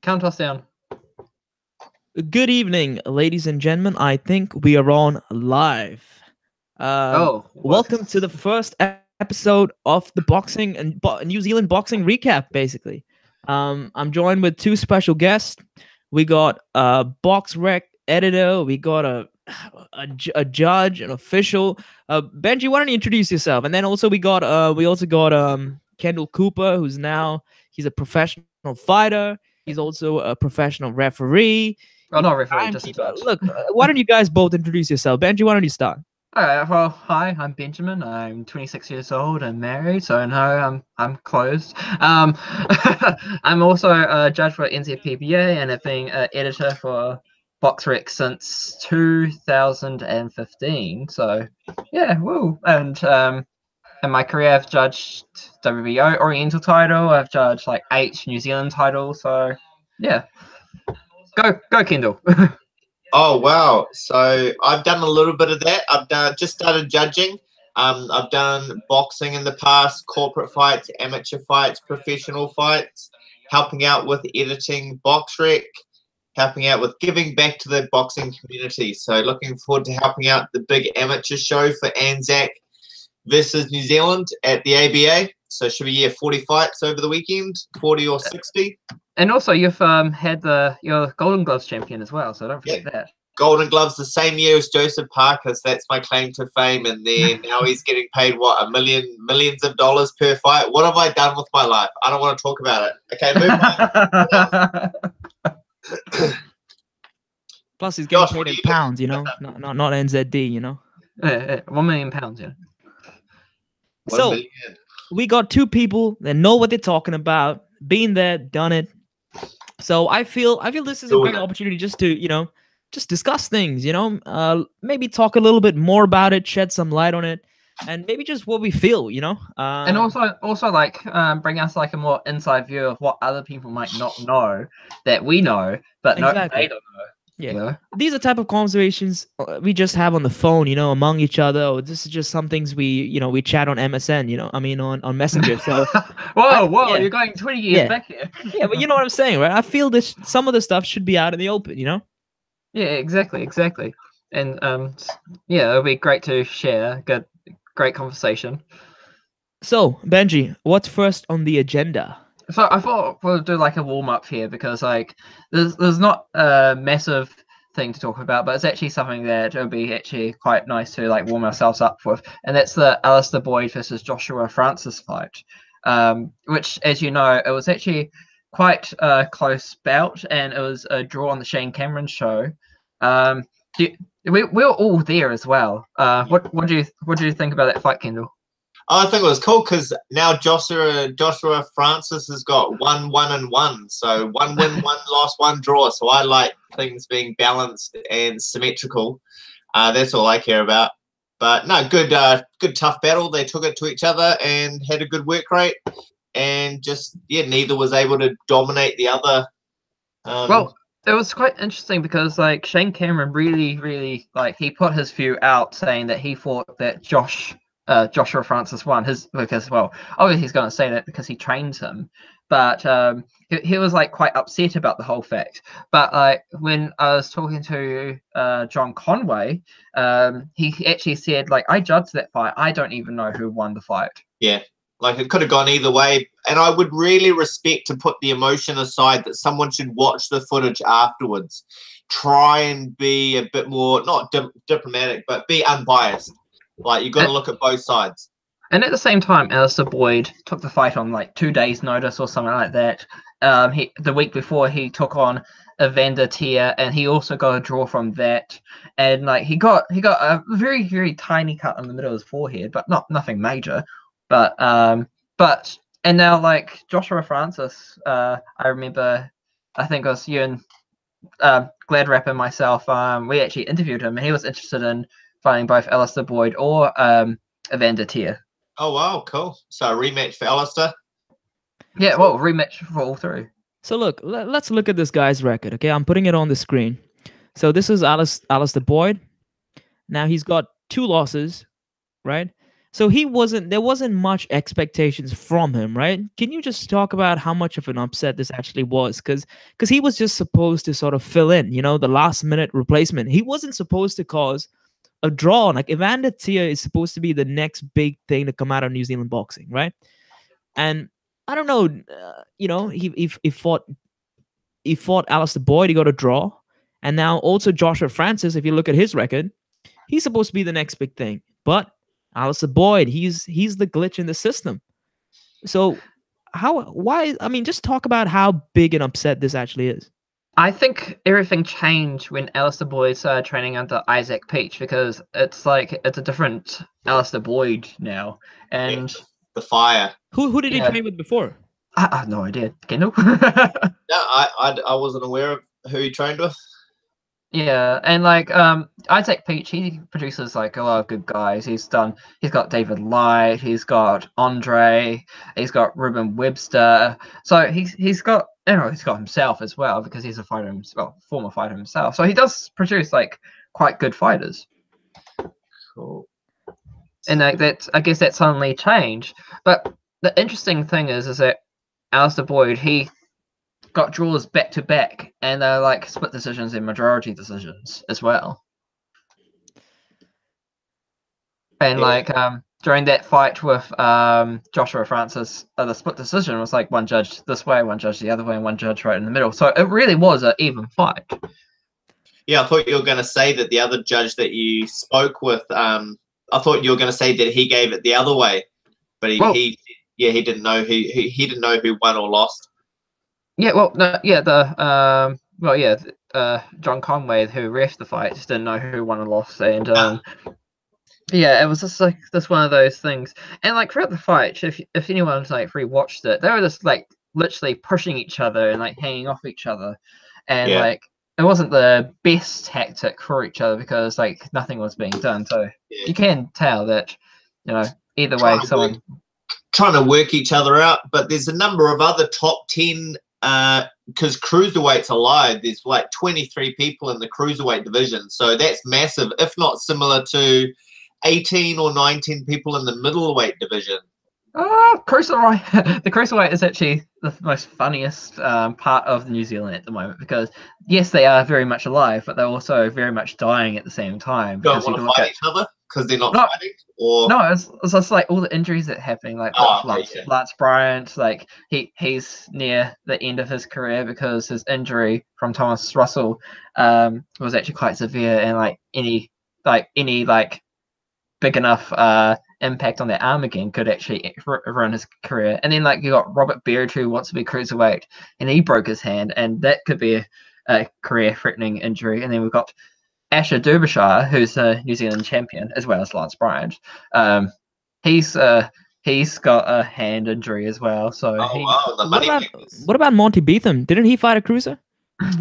Count us down. Good evening, ladies and gentlemen. I think we are on live. Welcome to the first episode of the boxing and New Zealand boxing recap. Basically, I'm joined with two special guests. We got a box rec editor. We got a judge, an official. Benji, why don't you introduce yourself? And then also we also got Kendall Cooper, he's a professional fighter. He's also a professional referee. Oh, not referee, just a judge. Look, why don't you guys both introduce yourself? Benji, why don't you start? All right. Well, hi, I'm Benjamin. I'm 26 years old and married, so no, I'm closed. I'm also a judge for NZPBA and have been an editor for BoxRec since 2015. So yeah, woo. And in my career, I've judged WBO Oriental title. I've judged like 8 New Zealand titles. So yeah, go Kendall. Oh wow! So I've done a little bit of that. Just started judging. I've done boxing in the past, corporate fights, amateur fights, professional fights, helping out with editing BoxRec, helping out with giving back to the boxing community. So looking forward to helping out the big amateur show for Anzac versus New Zealand at the ABA. So should be 40 fights over the weekend, 40 or 60. And also, you've had your Golden Gloves champion as well, so don't forget that. Golden Gloves the same year as Joseph Parker, so that's my claim to fame. And then now he's getting paid millions of dollars per fight. What have I done with my life? I don't want to talk about it. Okay, move on. Plus, he's getting paid in pounds, not NZD, 1 million pounds, yeah. So we got two people that know what they're talking about, been there, done it. So I feel this is a great opportunity just to, just discuss things, maybe talk a little bit more about it, shed some light on it, and maybe just what we feel, and also like bring us like a more inside view of what other people might not know that we know, but exactly. They don't know. Yeah, these are type of conversations we just have on the phone, among each other. Or this is just some things we chat on MSN, on Messenger. So, whoa, you're going 20 years back here. Yeah, but you know what I'm saying, right? I feel this some of the stuff should be out in the open, Yeah, exactly, and it'll be great to share. Great conversation. So, Benji, what's first on the agenda? So I thought we'll do like a warm up here because like there's not a massive thing to talk about, but it's actually something that it would be actually quite nice to like warm ourselves up with, and that's the Alister Boyd versus Joshua Francis fight, which, as you know, it was actually quite a close bout, and it was a draw on the Shane Cameron show. We were all there as well. What do you think about that fight, Kendall? I think it was cool because now Joshua Francis has got 1-1-1, so 1 win, 1 loss, 1 draw. So I like things being balanced and symmetrical. That's all I care about. But no, good tough battle. They took it to each other and had a good work rate, and just neither was able to dominate the other. Well, it was quite interesting because like Shane Cameron really like he put his view out saying that he thought that Joshua Francis won his because obviously he's going to say that because he trains him, but he was like quite upset about the whole fact. But like when I was talking to John Conway, he actually said like I judged that fight. I don't even know who won the fight. Yeah, like it could have gone either way, and I would really respect to put the emotion aside that someone should watch the footage afterwards, try and be a bit more not diplomatic, but be unbiased. Like, you got to look at both sides. And at the same time, Alister Boyd took the fight on like 2 days' notice or something like that. The week before he took on Evander Tier, and he also got a draw from that. And like he got a very, very tiny cut on the middle of his forehead, but nothing major. But and now like Joshua Francis, I remember, I think it was you and Gladrap and myself. We actually interviewed him, and he was interested in fighting both Alister Boyd or Evander Tier. Oh wow, cool! So a rematch for Alister. Yeah, well, rematch for all three. So look, let's look at this guy's record. Okay, I'm putting it on the screen. So this is Alister Boyd. Now he's got 2 losses, right? So there wasn't much expectations from him, right? Can you just talk about how much of an upset this actually was? Because he was just supposed to sort of fill in, the last minute replacement. He wasn't supposed to cause a draw. Like Evander Tia is supposed to be the next big thing to come out of New Zealand boxing, right? And I don't know, he fought Alister Boyd, he got a draw, and now also Joshua Francis. If you look at his record, he's supposed to be the next big thing, but Alister Boyd, he's the glitch in the system. So why? I mean, just talk about how big an upset this actually is. I think everything changed when Alister Boyd started training under Isaac Peach, because it's a different Alister Boyd now. And the fire. Who did he train with before? I have no idea. Kendall? No, I wasn't aware of who he trained with. Yeah, and Isaac Peach, he produces a lot of good guys. He's got David Light, he's got Andre, he's got Ruben Webster. So he's got himself as well, because he's a fighter former fighter himself. So he does produce quite good fighters. Cool. And I guess that suddenly changed. But the interesting thing is that Alister Boyd, he got draws back to back, and they're split decisions and majority decisions as well. And during that fight with Joshua Francis, the split decision was one judge this way, one judge the other way, and one judge right in the middle. So it really was an even fight. Yeah, I thought you were going to say that the other judge that you spoke with, I thought you were going to say that he gave it the other way, but he didn't know he didn't know who won or lost. Yeah, John Conway, who ref the fight, just didn't know who won and lost, and it was just this one of those things. And throughout the fight, if anyone's rewatched it, they were just literally pushing each other and hanging off each other, and it wasn't the best tactic for each other, because nothing was being done. So you can tell that either way someone trying to work each other out. But there's a number of other top 10. Because cruiserweight's alive, there's 23 people in the cruiserweight division, so that's massive, if not similar to 18 or 19 people in the middleweight division. Cruiserweight. The cruiserweight is actually the most funniest part of New Zealand at the moment, because yes, they are very much alive, but they're also very much dying at the same time. Don't want to fight each other because they're not fighting, or no, it's just all the injuries that are happening, Lance Brien, he's near the end of his career because his injury from Thomas Russell was actually quite severe, and any big enough impact on their arm again could actually ruin his career. And then you got Robert Beard, who wants to be cruiserweight, and he broke his hand, and that could be a career-threatening injury. And then we've got Asher Derbyshire, who's a New Zealand champion, as well as Lance Brien. He's got a hand injury as well. So what about Monty Beetham? Didn't he fight a cruiser?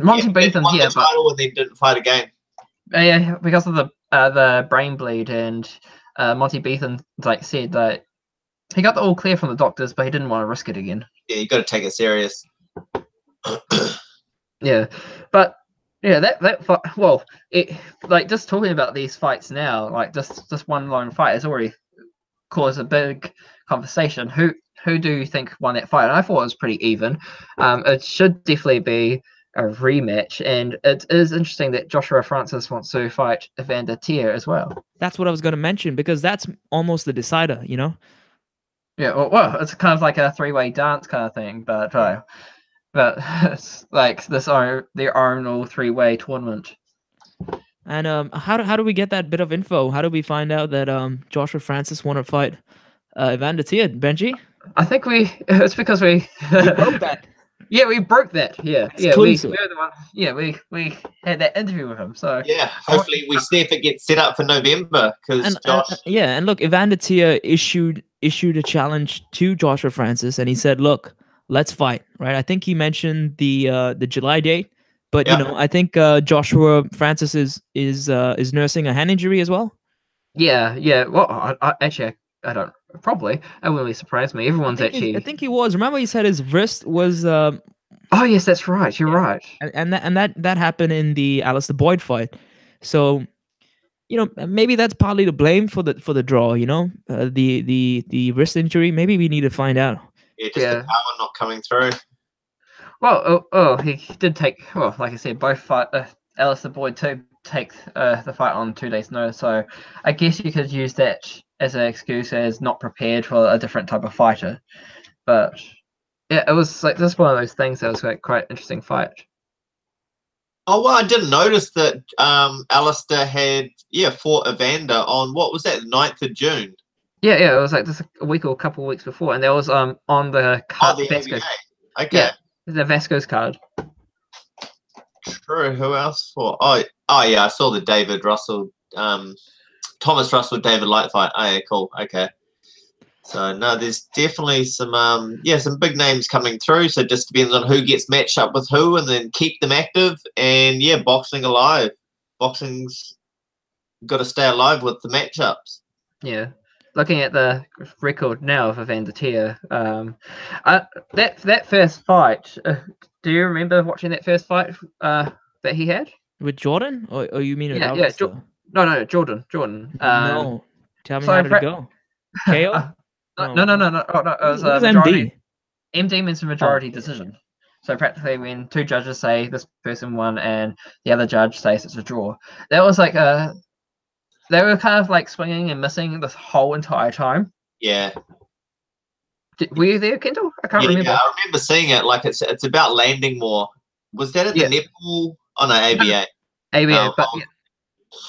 Monty Beetham, won the title and then didn't fight again. Yeah, because of the brain bleed, and Monty Beetham said that he got the all clear from the doctors, but he didn't want to risk it again. Yeah, you got to take it serious. Yeah, but yeah, that fight. Well, it just talking about these fights now, just one long fight has already caused a big conversation. Who do you think won that fight? And I thought it was pretty even. It should definitely be a rematch, and it is interesting that Joshua Francis wants to fight Evander Tia as well. That's what I was going to mention, because that's almost the decider, Yeah, well, it's kind of like a three-way dance kind of thing, but it's their own three-way tournament. And how do we get that bit of info? How do we find out that Joshua Francis won a fight Evander Tia, Benji? I think it's because we broke that. Yeah, we broke that. Yeah, exclusive. we were the one. Yeah, we had that interview with him. So yeah, hopefully we see if it gets set up for November. Because and look, Evander Tia issued a challenge to Joshua Francis, and he said, "Look, let's fight." Right? I think he mentioned the July date, but I think Joshua Francis is nursing a hand injury as well. Yeah. Well, I don't. Probably, that wouldn't really surprise me. Everyone's I think he was. Remember, he said his wrist was. Oh yes, that's right. You're right. And that happened in the Alister Boyd fight. So maybe that's partly to blame for the draw. The wrist injury. Maybe we need to find out. Yeah, just the power not coming through. Well, he did take. Well, like I said, both fight. Alister Boyd too take the fight on 2 days' notice. So I guess you could use that as an excuse as not prepared for a different type of fighter. But yeah, it was like just one of those things that was like quite interesting fight. Oh well, I didn't notice that Alister had fought Evander on what was that, 9th of June. Yeah, it was like just a week or a couple of weeks before, and that was on the card. The ABA. Okay. Yeah, the Vasco's card. True. Who else fought? Oh yeah, I saw the David Russell, Thomas Russell, David Light fight. Oh yeah, cool. Okay. So no, there's definitely some some big names coming through. So just depends on who gets matched up with who, and then keep them active. And boxing alive. Boxing's got to stay alive with the matchups. Yeah, looking at the record now of Evander Tier, that first fight. Do you remember watching that first fight that he had with Jordan, or you mean Alister? No, Jordan. No, tell me how did it go? KO? No. Oh, no. It was a majority. MD means a majority decision. So practically, when two judges say this person won and the other judge says it's a draw, that was like they were kind of like swinging and missing this whole entire time. Yeah. Were you there, Kendall? I can't remember. Yeah, I remember seeing it. Like it's about landing more. Was that at the netball? Oh no, ABA. ABA, but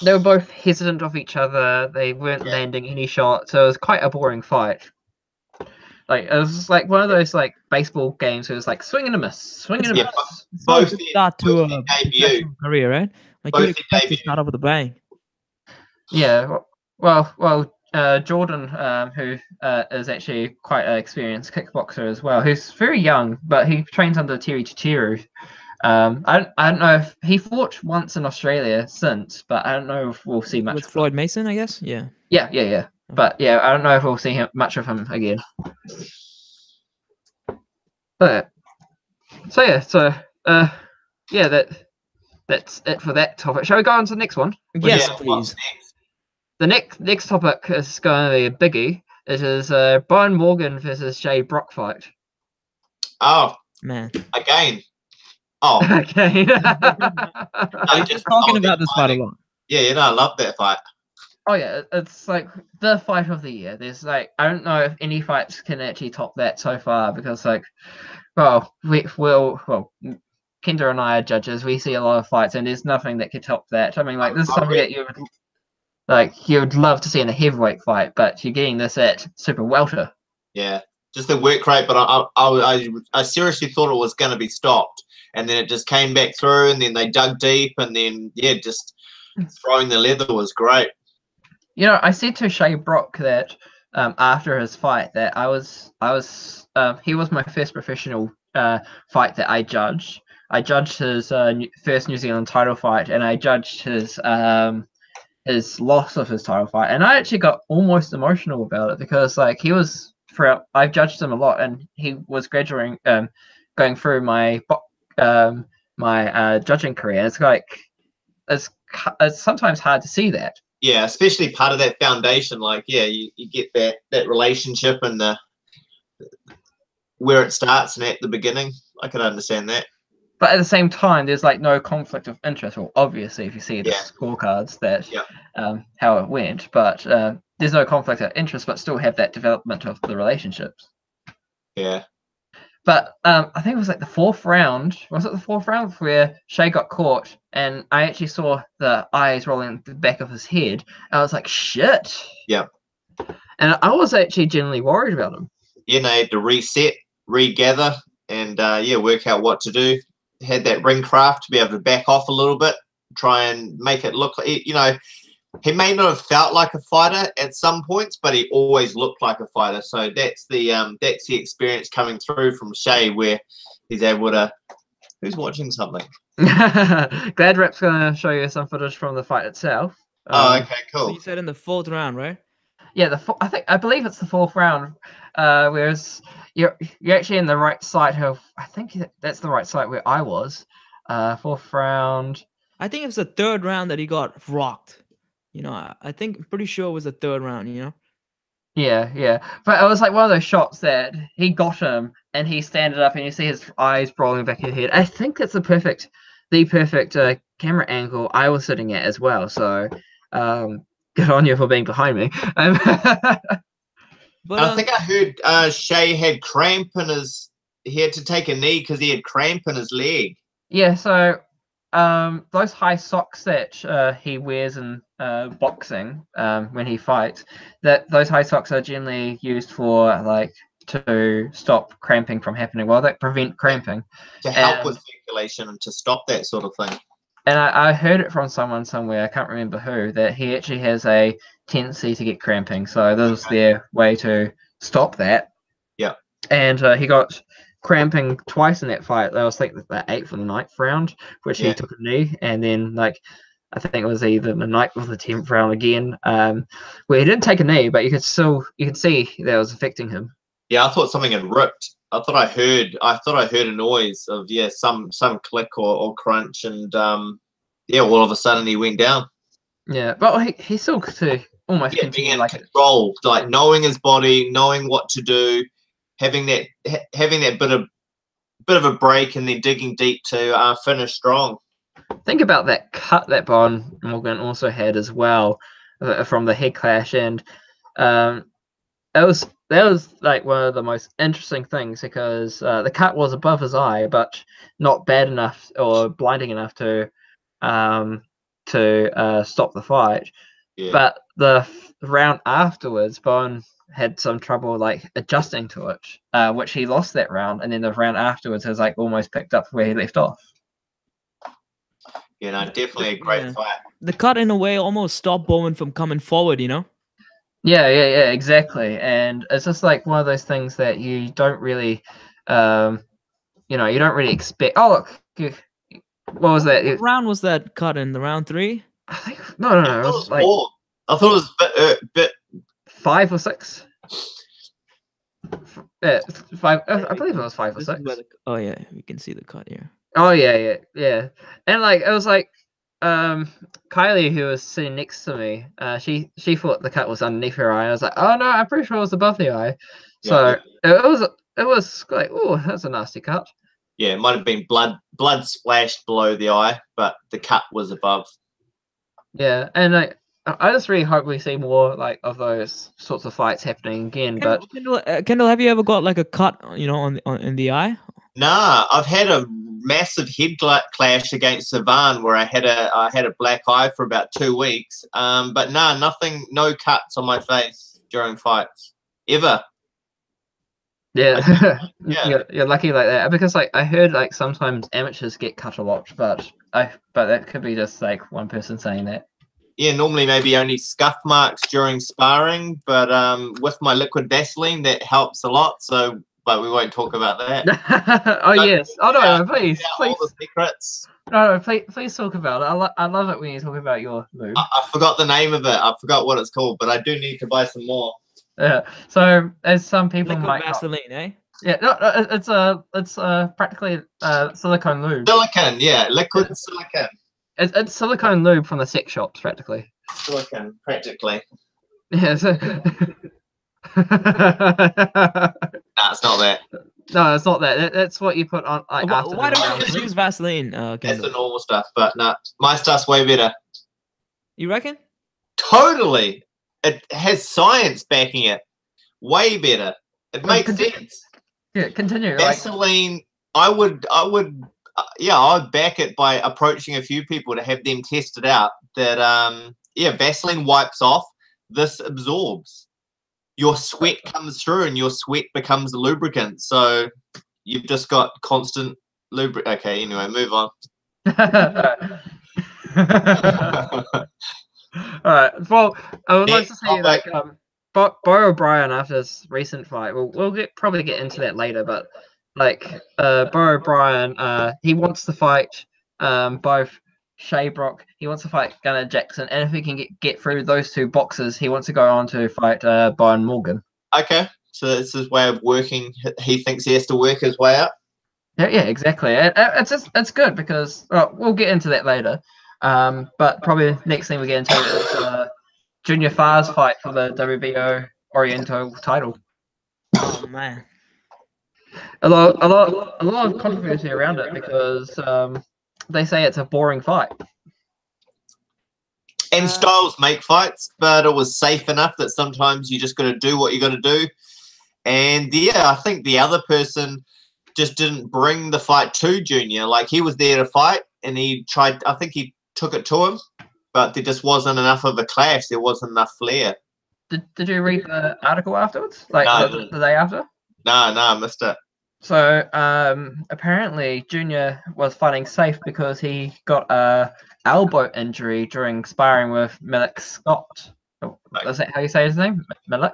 they were both hesitant of each other. They weren't landing any shots, so it was quite a boring fight. Like it was like one of those like baseball games where it was like swing and a miss, swing and a miss. Both start to a professional career, right? Like you expect to start off with a bang. Yeah, well, Jordan, who is actually quite an experienced kickboxer as well, who's very young, but he trains under Terry Chichiru. I don't know if he fought once in Australia since, but I don't know if we'll see much. With Floyd Mason, I guess. Yeah. Yeah. But I don't know if we'll see much of him again. But that's it for that topic. Shall we go on to the next one? Yes, please. The next topic is going to be a biggie. It is Brian Morgan versus Shaye Brock fight. Oh man! Again. Oh. Okay. Just talking about this fight a lot. Yeah, I love that fight. Oh yeah, it's like the fight of the year. There's like I don't know if any fights can actually top that so far because like, Kendall and I are judges. We see a lot of fights, and there's nothing that could top that. I mean, like this is something that you would love to see in a heavyweight fight, but you're getting this at super welter. Yeah, just the work rate. But I seriously thought it was going to be stopped, and then it just came back through, and then they dug deep, and then just throwing the leather was great. I said to Shaye Brock that after his fight that he was my first professional fight that I judged. I judged his first New Zealand title fight, and I judged his loss of his title fight, and I actually got almost emotional about it because like he was I've judged him a lot, and he was graduating, going through my judging career. It's like it's sometimes hard to see that. Yeah, especially part of that foundation. Like, you get that relationship and where it starts and at the beginning. I can understand that. But at the same time, there's like no conflict of interest. Well, obviously, if you see the scorecards, that how it went. But there's no conflict of interest, but still have that development of the relationships. Yeah. But I think it was like the fourth round. Was it the fourth round where Shaye got caught, and I actually saw the eyes rolling the back of his head. I was like, shit. Yeah. And I was actually genuinely worried about him. Yeah, they had to reset, regather, and work out what to do. Had that ring craft to be able to back off a little bit, try and make it look, he may not have felt like a fighter at some points, but he always looked like a fighter. So that's the experience coming through from Shaye, where he's able to. Who's watching something? Gladrap's going to show you some footage from the fight itself. Okay, cool. So you said in the fourth round, right? Yeah, I believe it's the fourth round. Whereas you're actually in the right side of. I think that's the right side where I was. Fourth round. I think it's the third round that he got rocked. You know, I think I'm pretty sure it was the 3rd round. You know. Yeah. But it was like one of those shots that he got him and he standed up and you see his eyes rolling back in his head. I think that's the perfect camera angle I was sitting at as well. So good on you for being behind me. But I think I heard Shaye had cramp in his. He had to take a knee because he had cramp in his leg. Yeah, so those high socks that he wears in boxing when he fights, those high socks are generally used for like to stop cramping from happening. Well, that prevent cramping. To help with circulation and to stop that sort of thing. And I heard it from someone somewhere, I can't remember who, that he actually has a tendency to get cramping. So this was their way to stop that. Yeah. And he got cramping twice in that fight. That was like the 8th or the 9th round, which he took a knee. And then like I think it was either the 9th or the 10th round again, where he didn't take a knee, but you could see that was affecting him. Yeah, I thought something had ripped. I thought I heard a noise of some click or crunch, and all of a sudden he went down. Yeah, but he still could almost being in control, like knowing his body, knowing what to do, having that bit of a break, and then digging deep to finish strong. Think about that cut that Morgan also had as well from the head clash, and that was like one of the most interesting things because the cut was above his eye, but not bad enough or blinding enough to stop the fight. Yeah. But the round afterwards, Bowyn had some trouble like adjusting to it, which he lost that round, and then the round afterwards has like almost picked up where he left off. You know, definitely a great fight. The cut in a way almost stopped Bowyn from coming forward, you know? Yeah, exactly. And it's just like one of those things that you don't really, you don't really expect. Oh, look, what was that? What round was that cut in? The round 3? I think no. It was like 4. I thought it was a bit 5 or 6. Yeah, 5. I believe it was 5 or 6. Oh yeah, we can see the cut here. Oh yeah. And like it was like Kylie, who was sitting next to me, she thought the cut was underneath her eye. I was like, oh no, I'm pretty sure it was above the eye. So it was like, oh, that's a nasty cut. Yeah, it might have been blood splashed below the eye, but the cut was above. Yeah, and I just really hope we see more like of those sorts of fights happening again. Kendall, have you ever got like a cut, in the eye? Nah, I've had a massive head clash against Savan where I had a black eye for about 2 weeks. But nothing, no cuts on my face during fights ever. Yeah, you're lucky like that because like I heard like sometimes amateurs get cut a lot, but that could be just like one person saying that. Yeah, normally maybe only scuff marks during sparring, but with my liquid Vaseline that helps a lot. So. But we won't talk about that. Yes. Oh no, please. All the secrets. No, please talk about it. I love it when you talk about your lube. I forgot the name of it. I forgot what it's called, but I do need to buy some more. Yeah. So as some people liquid might Vaseline, eh? Yeah. No, it's practically silicone lube. Silicone, yeah, liquid silicone. It's silicone lube from the sex shops, practically. Silicone, practically. Yeah. So... No, it's not that. No, it's not that. That's what you put on. Like, why don't you just use Vaseline? That's the normal stuff, but no, my stuff's way better. You reckon? Totally. It has science backing it. Way better. It makes sense. Yeah, continue. Vaseline. I would back it by approaching a few people to have them test it out. That Vaseline wipes off. This absorbs. Your sweat comes through and your sweat becomes the lubricant. So you've just got constant lubricant. Okay, anyway, move on. All right. Well, I would like to say like Beau or Brien after this recent fight. We'll probably get into that later, but like Beau or Brien, he wants to fight both Shaye Brock. He wants to fight Gunnar Jackson, and if he can get through those 2 boxes, he wants to go on to fight Bowyn Morgan. Okay, so that's his way of working. He thinks he has to work his way up. Yeah, exactly. It's good because we'll get into that later. But probably next thing we get into is Junior Far's fight for the WBO Oriental title. Oh man, a lot of controversy around it because they say it's a boring fight. And styles make fights, but it was safe enough that sometimes you just got to do what you got to do. And yeah, I think the other person just didn't bring the fight to Junior. Like, he was there to fight, and he tried. I think he took it to him, but there just wasn't enough of a clash. There wasn't enough flair. Did you read the article afterwards? Like No, the day after? No, I missed it. So apparently Junior was fighting safe because he got a elbow injury during sparring with Malik Scott. Is that how you say his name? Malik?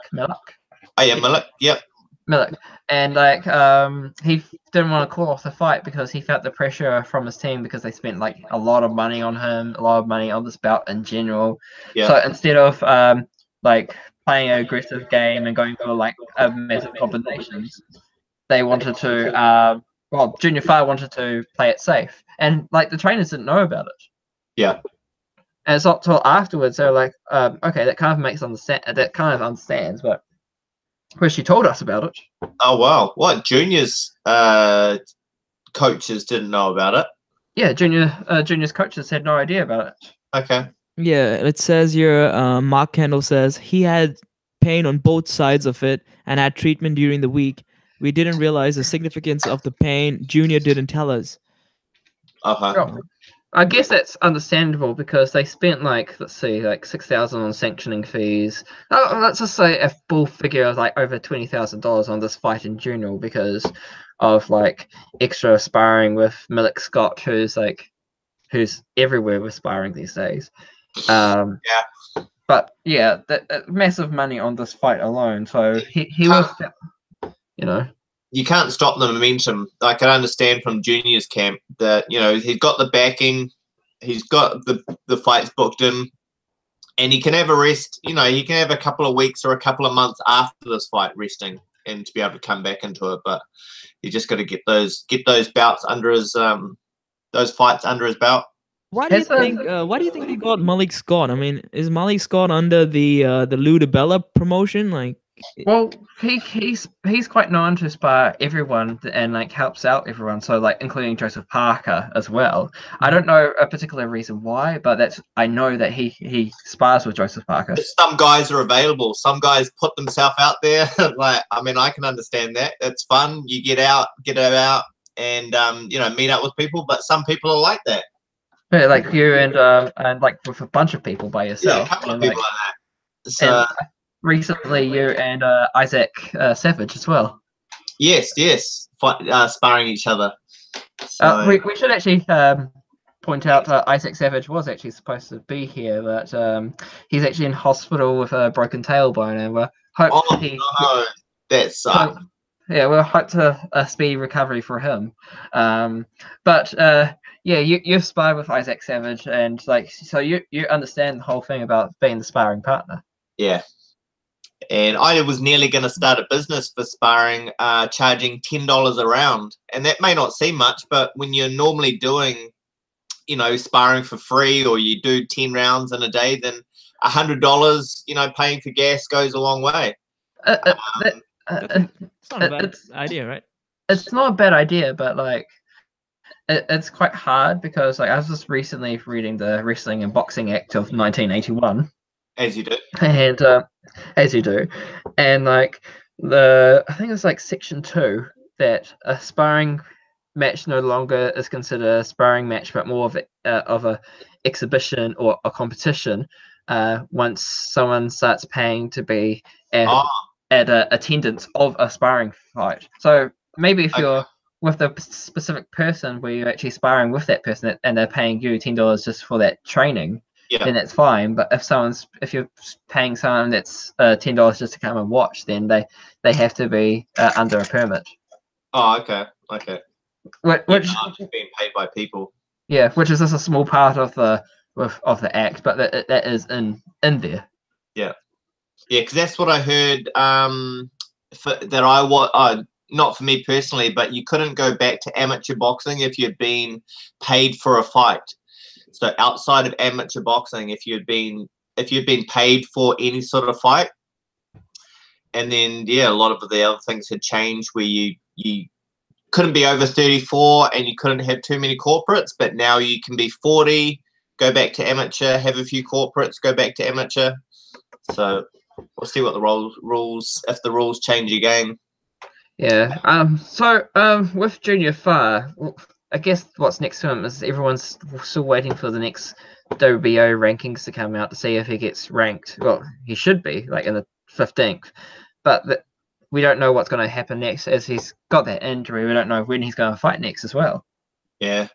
Oh yeah, Malik. Yep. Malik. And like he didn't want to call off the fight because he felt the pressure from his team because they spent like a lot of money on him, a lot of money on this bout in general. Yeah. So instead of like playing an aggressive game and going for like massive combinations, they wanted to Junior Fire wanted to play it safe, and like the trainers didn't know about it. Yeah. And it's not till afterwards they're like, okay, that kind of understands, but where she told us about it. Oh wow, what Junior's coaches didn't know about it? Yeah, Junior's coaches had no idea about it. Okay. Yeah, it says here, Mark Kendall says he had pain on both sides of it and had treatment during the week. We didn't realize the significance of the pain. Junior didn't tell us. Okay. I guess that's understandable because they spent like, let's see, like 6,000 on sanctioning fees. Let's just say a full figure of like over $20,000 on this fight in general because of like extra sparring with Malik Scott, who's everywhere with sparring these days. Yeah. But yeah, that massive money on this fight alone. So he was, you know. You can't stop the momentum. I can understand from Junior's camp that, you know, he's got the backing, he's got the fights booked in, and he can have a rest. You know, he can have a couple of weeks or a couple of months after this fight resting and to be able to come back into it. But you just got to get those bouts under his those fights under his belt. Why do you think they got Malik Scott? I mean, is Malik Scott under the Lou DiBella promotion? Like, well, he's quite known to spar everyone and like helps out everyone. So like including Joseph Parker as well. I don't know a particular reason why, but I know that he spars with Joseph Parker. Some guys are available. Some guys put themselves out there. Like, I mean, I can understand that. It's fun. You get out, and you know, meet up with people. But some people are like that. Yeah, like you and like with a bunch of people by yourself. Yeah, a couple of people like that. So recently, you and Isaac Savage as well. Yes, sparring each other. So, we should actually point out Isaac Savage was actually supposed to be here, but he's actually in hospital with a broken tailbone, and we're that sucks. Yeah, we'll hope to a speedy recovery for him. But yeah, you've sparred with Isaac Savage, and like, so you understand the whole thing about being the sparring partner. Yeah. And I was nearly going to start a business for sparring, charging $10 a round. And that may not seem much, but when you're normally doing, you know, sparring for free, or you do 10 rounds in a day, then $100, you know, paying for gas goes a long way. It's not a bad idea, right? It's not a bad idea, but like, it's quite hard because like I was just recently reading the Wrestling and Boxing Act of 1981. As you do. And as you do. And like I think it's like section 2 that a sparring match no longer is considered a sparring match, but more of a exhibition or a competition once someone starts paying to be at a attendance of a sparring fight. So maybe if you're with a specific person where you're actually sparring with that person and they're paying you $10 just for that training, then that's fine. But if you're paying someone that's $10 just to come and watch, then they have to be under a permit. Oh, okay. Which being paid by people. Yeah, which is just a small part of the act, but that is in there. Yeah, because that's what I heard. Not for me personally, but you couldn't go back to amateur boxing if you'd been paid for a fight. So outside of amateur boxing, if you'd been paid for any sort of fight, and then a lot of the other things had changed where you couldn't be over 34 and you couldn't have too many corporates, but now you can be 40, go back to amateur, have a few corporates, go back to amateur. So we'll see what the rules if the rules change again. Yeah. So with Junior Far, I guess what's next to him is everyone's still waiting for the next WBO rankings to come out to see if he gets ranked. Well, he should be like in the 15th, but we don't know what's going to happen next as he's got that injury. We don't know when he's going to fight next as well. Yeah.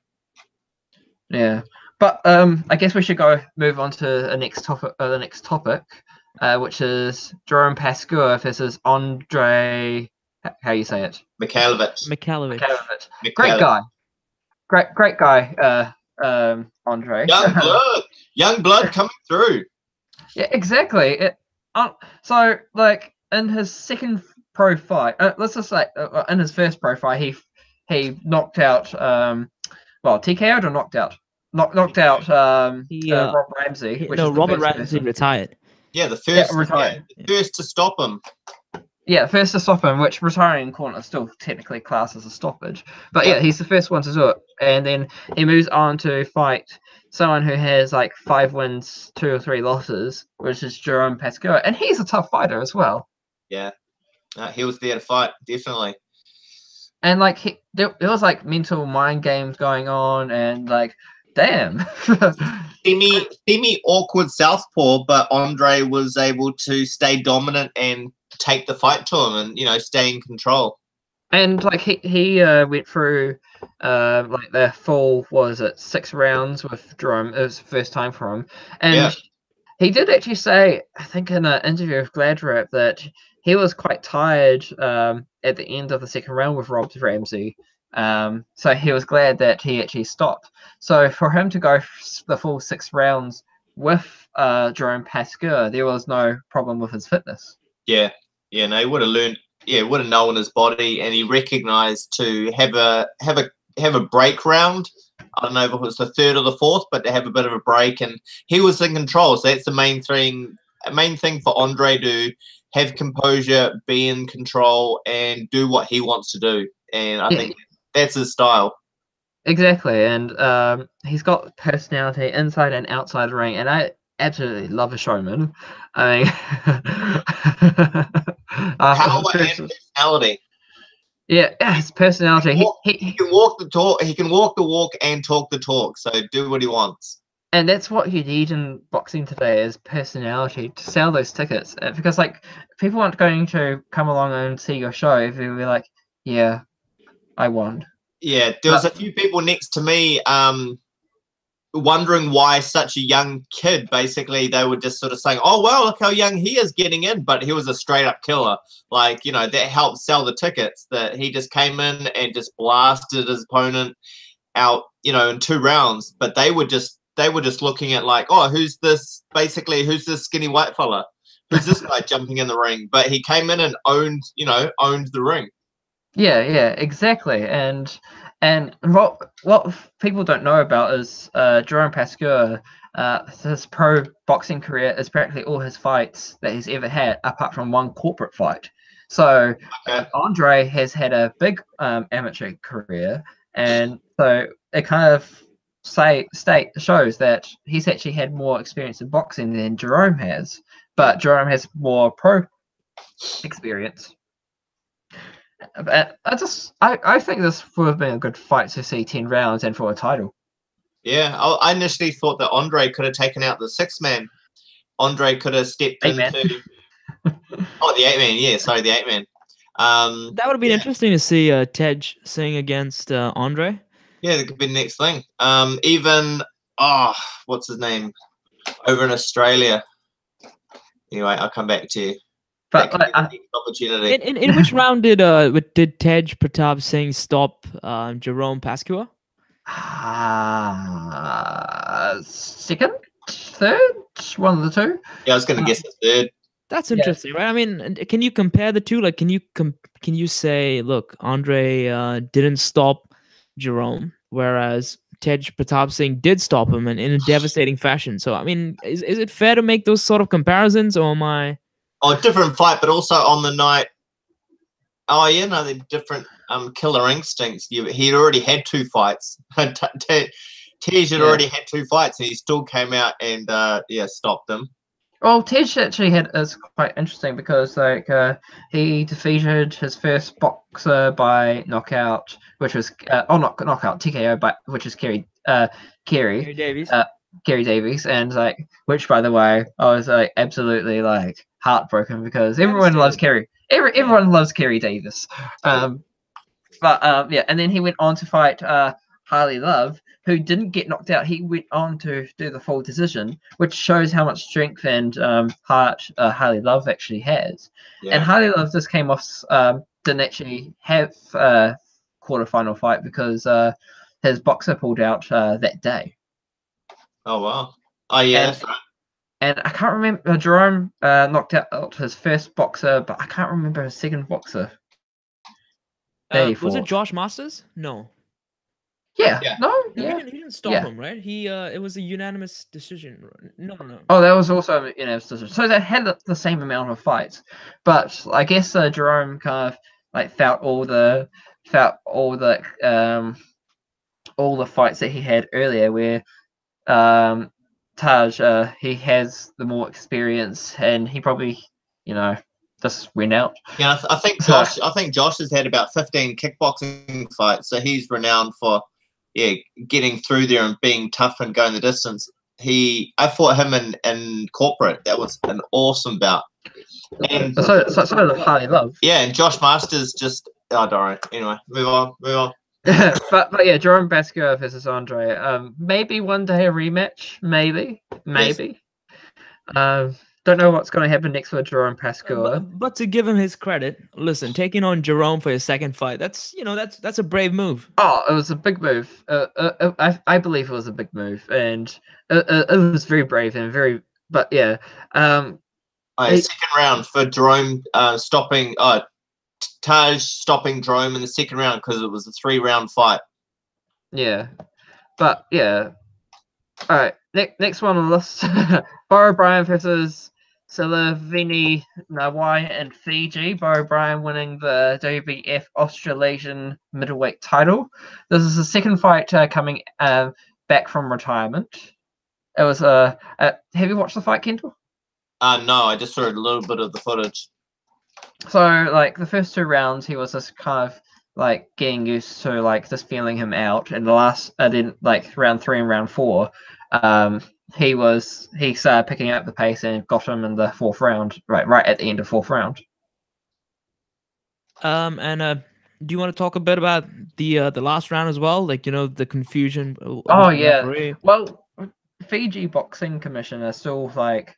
Yeah. But I guess we should move on to the next topic, which is Jerome Pascua versus Andrei. How you say it? Mikhailovich. Great guy. Great guy. Andrei. Young blood coming through. Yeah, exactly. So like in his second pro fight, let's just say in his first pro fight, he knocked out TKO'd or knocked out. Knocked out Rob Ramsey. Robert Ramsey retired. Yeah, the first retired. First to stop him. Yeah, first to stop him, which retiring in corner still technically classed as a stoppage. But yeah, he's the first one to do it. And then he moves on to fight someone who has like 5 wins, 2 or 3 losses, which is Jerome Pascua. And he's a tough fighter as well. Yeah. He was there to fight, definitely. And like there was like mental mind games going on and like damn. semi awkward southpaw, but Andrei was able to stay dominant and take the fight to him and stay in control. And like he went through like the full 6 rounds with Jerome. It was the first time for him. And he did actually say, I think in an interview with GladraP, that he was quite tired at the end of the second round with Rob Ramsey. So he was glad that he actually stopped. So for him to go the full 6 rounds with Jerome Pascua, there was no problem with his fitness. Yeah, no, he would have learned. Yeah, would have known his body, and he recognised to have a break round. I don't know if it was the 3rd or the 4th, but to have a bit of a break, and he was in control. So that's the main thing. Main thing for Andrei to have composure, be in control, and do what he wants to do. And I think that's his style. Exactly, and he's got personality inside and outside the ring, and I absolutely love a showman. I mean, power and personality. Yeah, his personality. He can walk the talk. He can walk the walk and talk the talk. So do what he wants. And that's what you need in boxing today is personality to sell those tickets. Because like people aren't going to come along and see your show if they'll be like, yeah, I won. Yeah, there was a few people next to me wondering why such a young kid, basically, they were just sort of saying, oh, well, look how young he is getting in. But he was a straight up killer. Like, that helped sell the tickets, that he just came in and just blasted his opponent out, in 2 rounds. But they were just looking at like, oh, who's this skinny white fella? Who's this guy jumping in the ring? But he came in and owned the ring. Yeah, exactly. And what people don't know about is Jerome Pascua, his pro boxing career is practically all his fights that he's ever had, apart from 1 corporate fight. So Andrei has had a big amateur career, and so it kind of shows that he's actually had more experience in boxing than Jerome has, but Jerome has more pro experience. But I think this would have been a good fight to see 10 rounds and for a title. Yeah, I initially thought that Andrei could have taken out the 6-man. Andrei could have stepped into the 8-man. Yeah, sorry, the 8-man. That would have been interesting to see Tej sing against Andrei. Yeah, that could be the next thing. What's his name? Over in Australia. Anyway, I'll come back to you. But opportunity. In which round did Tej Pratap Singh stop Jerome Pascua? Second, third, one of the 2. Yeah, I was going to guess the 3rd. That's interesting, right? I mean, can you compare the 2? Like, can you say, look, Andrei didn't stop Jerome, whereas Tej Pratap Singh did stop him and in a devastating fashion. So I mean, is it fair to make those sort of comparisons, or am I? Oh, different fight, but also on the night. Oh yeah, no, they're different. Killer instincts. He'd already had 2 fights. Tej had already had 2 fights, and he still came out and stopped them. Well, Tej actually is quite interesting because like he defeated his first boxer by knockout, which was not knockout, TKO, but which is Kerry Davies. Kerry Davies, and like, which by the way, I was like absolutely like heartbroken because everyone loves Kerry. Everyone loves Kerry Davis. And then he went on to fight Harley Love, who didn't get knocked out. He went on to do the full decision, which shows how much strength and heart Harley Love actually has. Yeah. And Harley Love just came off, didn't actually have a quarterfinal fight because his boxer pulled out that day. Oh, wow. Oh, yeah, that's right. And I can't remember, Jerome knocked out his first boxer, but I can't remember his second boxer. Was it Josh Masters? No. Yeah. No. He didn't stop him, right? It was a unanimous decision. No. Oh, that was also a unanimous decision. So they had the same amount of fights, but I guess Jerome kind of like felt all the fights that he had earlier, where Taj he has the more experience, and he probably just went out. Yeah, I think Josh has had about 15 kickboxing fights, so he's renowned for getting through there and being tough and going the distance. I fought him in corporate. That was an awesome bout. And so Harley Love. Yeah, and Josh Masters just don't worry. Anyway, move on. but yeah, Jerome Pascua versus Andre. Maybe one day a rematch. Maybe. Yes. Don't know what's going to happen next with Jerome Pascua. But to give him his credit, listen, taking on Jerome for his second fight, that's a brave move. Oh, it was a big move. I believe it was a big move, and it was very brave and very. But yeah. Second round for Jerome stopping. Taj stopping Jerome in the second round because it was a 3-round fight. Yeah, but yeah. All right, next one on the list: Brien versus Siliveni, Nawai, and Fiji. Brien winning the WBF Australasian middleweight title. This is the second fight coming back from retirement. It was have you watched the fight, Kendall? No, I just saw a little bit of the footage. So like the first 2 rounds, he was just kind of like getting used to like just feeling him out, and the last then like round 3 and round 4, he started picking up the pace and got him in the 4th round, right at the end of 4th round. And do you want to talk a bit about the last round as well, like the confusion? Oh yeah, referee? Well, Fiji Boxing Commission are still like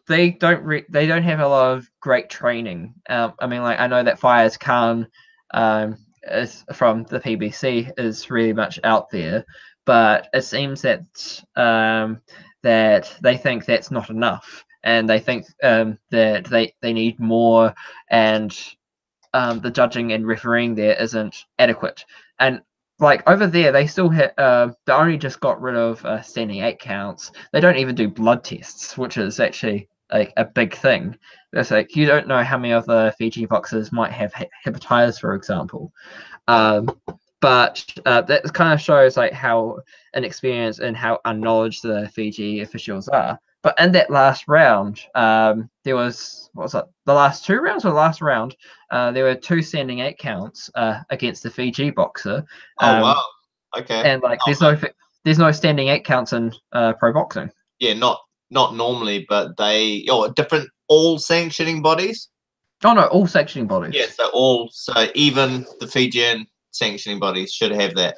they don't have a lot of great training. I mean, like I know that Fires Khan is from the PBC is really much out there, but it seems that that they think that's not enough, and they think that they need more, and the judging and refereeing there isn't adequate. And like over there, they still they only just got rid of standing 8 counts. They don't even do blood tests, which is actually like a big thing. It's like you don't know how many of the Fiji boxers might have hepatitis, for example. But that kind of shows like how inexperienced and how unknowledgeable the Fiji officials are. But in that last round, there was the last 2 rounds or last round? There were 2 standing 8 counts against the Fiji boxer. Oh wow! Okay. And like there's no standing 8 counts in pro boxing. Yeah, not normally, but they different all sanctioning bodies. Oh no, all sanctioning bodies. Yeah, so even the Fijian sanctioning bodies should have that.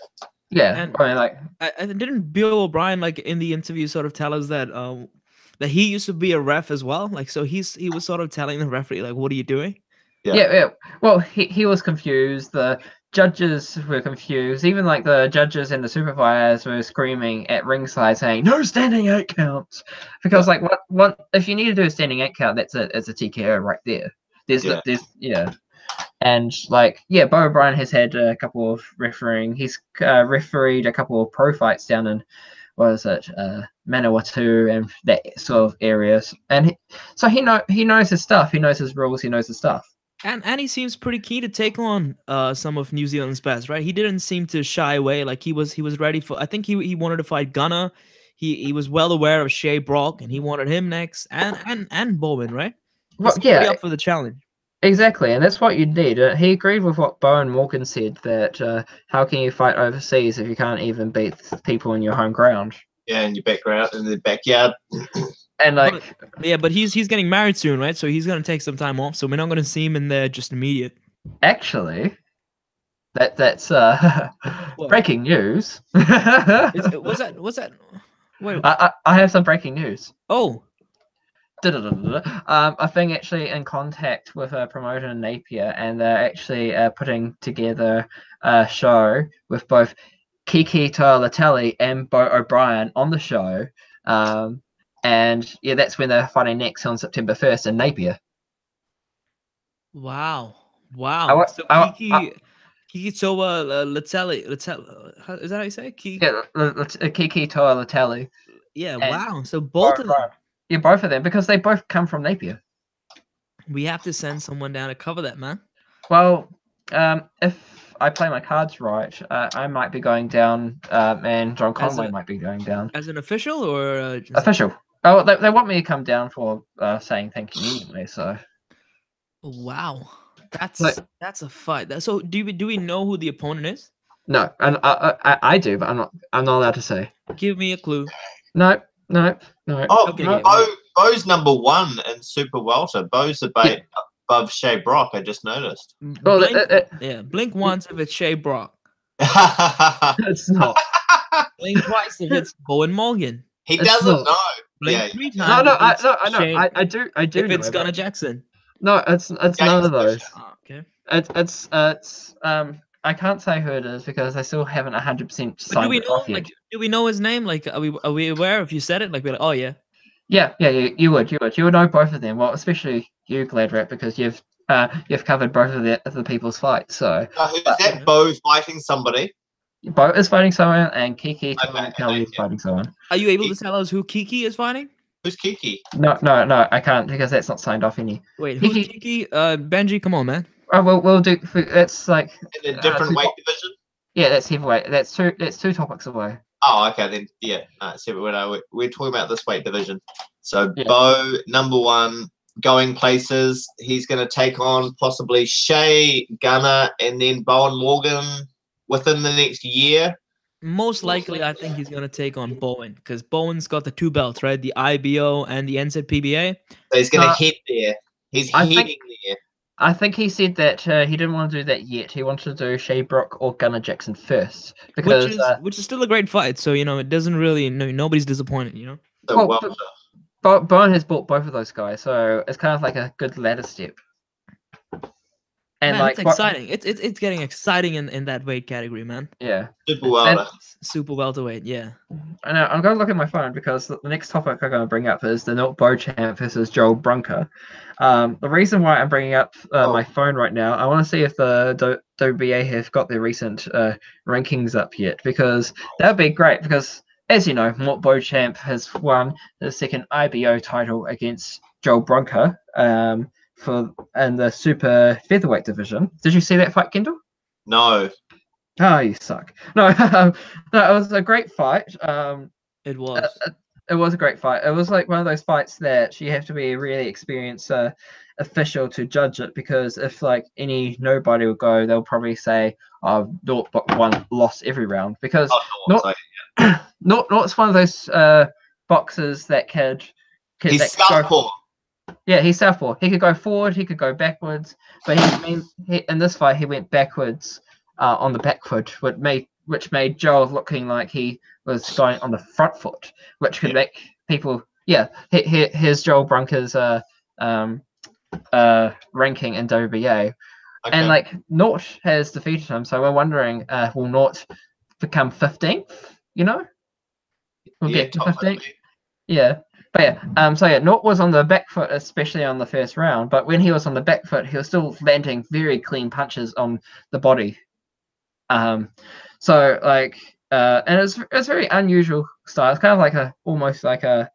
Yeah, and I mean, like, didn't Bill O'Brien like in the interview sort of tell us that that he used to be a ref as well? Like, so he was sort of telling the referee like, "What are you doing?" Yeah. Well, he was confused. The judges were confused. Even like the judges and the supervisors were screaming at ringside saying, "No standing 8 counts," because like what if you need to do a standing 8 count, it's a TKO right there. There's And like, yeah, Beau Brien has had a couple of refereeing. He's refereed a couple of pro fights down in what is it, Manawatu and that sort of areas. And so he knows his stuff. He knows his rules. He knows his stuff. And he seems pretty keen to take on some of New Zealand's best, right? He didn't seem to shy away. Like he was ready for. I think he wanted to fight Gunnar. He was well aware of Shaye Brock, and he wanted him next, and Bowyn, right? Well, He's pretty up for the challenge. Exactly, and that's what you need. He agreed with what Beau and Morgan said, that how can you fight overseas if you can't even beat people in your home ground? Yeah, in your background, in the backyard. And like, but he's getting married soon, right? So he's gonna take some time off. So we're not gonna see him in there just immediate. Actually, that's breaking news. Was that? Wait, I have some breaking news. Oh. I've been actually in contact with a promoter in Napier, and they're actually putting together a show with both Kiki Toa Leutele and Beau O'Brien on the show. And yeah, that's when they're fighting next on September 1st in Napier. Wow. So Kiki Toa Leutele, is that how you say it? Kiki Toa Leutele. Yeah, wow. So both of them. Yeah, both of them, because they both come from Napier. We have to send someone down to cover that, man. Well, if I play my cards right, I might be going down, and John Conway might be going down. As an official or official? Oh, they want me to come down for saying thank you anyway. So. Wow, that's a fight. So do we know who the opponent is? No, and I do, but I'm not allowed to say. Give me a clue. No. Oh, okay, Beau's number 1 in Super Welter. Beau's above Shaye Brock, I just noticed. Well, blink once if it's Shaye Brock. It's not. Blink twice if it's Bowyn Morgan. He doesn't know. Blink 3 times. No, I know. I do. If it's Gunnar Jackson. No, it's none of those. Oh, okay. It's I can't say who it is because I still haven't 100% signed it off yet. Do we know his name? Like, are we aware if you said it? Like, we're like, oh yeah. Yeah, you would know both of them. Well, especially you, Gladrap, because you've covered both of the people's fights. So who's that? Beau fighting somebody. Beau is fighting someone, and Kiki is fighting someone. Are you able to tell us who Kiki is fighting? Who's Kiki? No, I can't because that's not signed off any. Wait, who's Kiki? Benji, come on, man. Oh, we'll do. It's like in a different weight division. Yeah, that's heavyweight. That's two topics away. Oh, okay then. Yeah, we're talking about this weight division. So yeah. Beau, number 1, going places. He's going to take on possibly Shaye, Gunnar, and then Bowyn Morgan within the next year. Most likely, I think he's going to take on Bowyn because Bowyn's got the 2 belts, right? The IBO and the NZPBA. So he's going to head there. He's heading there. I think he said that he didn't want to do that yet. He wanted to do Shaye Brock or Gunnar Jackson first, because which is still a great fight. So it doesn't really nobody's disappointed. So Bowyn has bought both of those guys, so it's kind of like a good ladder step. And man, it's exciting. It's getting exciting in that weight category, man. Yeah. Super welterweight, yeah. I know. I'm going to look at my phone because the next topic I'm going to bring up is the Nort Beauchamp versus Joel Brunker. The reason why I'm bringing up my phone right now, I want to see if the WBA have got their recent rankings up yet, because that would be great. Because as you know, Nort Beauchamp has won the second IBO title against Joel Brunker in the super featherweight division. Did you see that fight, Kendall? No. Oh, you suck. No, no, it was a great fight. It was. It was a great fight. It was like one of those fights that you have to be a really experienced official to judge it, because if like any nobody would go, they'll probably say, "Oh, Nort lost every round," because Nort's one of those boxers that could he's southpaw. Yeah, he's southpaw. He could go forward, he could go backwards, but in this fight he went backwards on the back foot, which made Joel looking like he was going on the front foot, which could make people. Yeah, here's Joel Brunker's ranking in WBA, and like Nort has defeated him, so we're wondering, will Nort become 15th? Will get to 15th. Yeah. But yeah, so yeah, Nort was on the back foot, especially on the first round. But when he was on the back foot, he was still landing very clean punches on the body. So like, and it's very unusual style. It's kind of like almost like a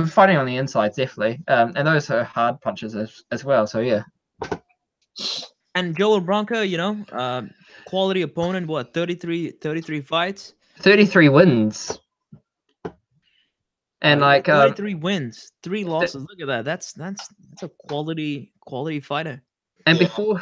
fighting on the insides, definitely. And those are hard punches as well. So yeah. And Joel Brunker, you know, quality opponent. What 33 fights, 33 wins. And like 33 wins, 3 losses. Look at that. That's a quality fighter. And before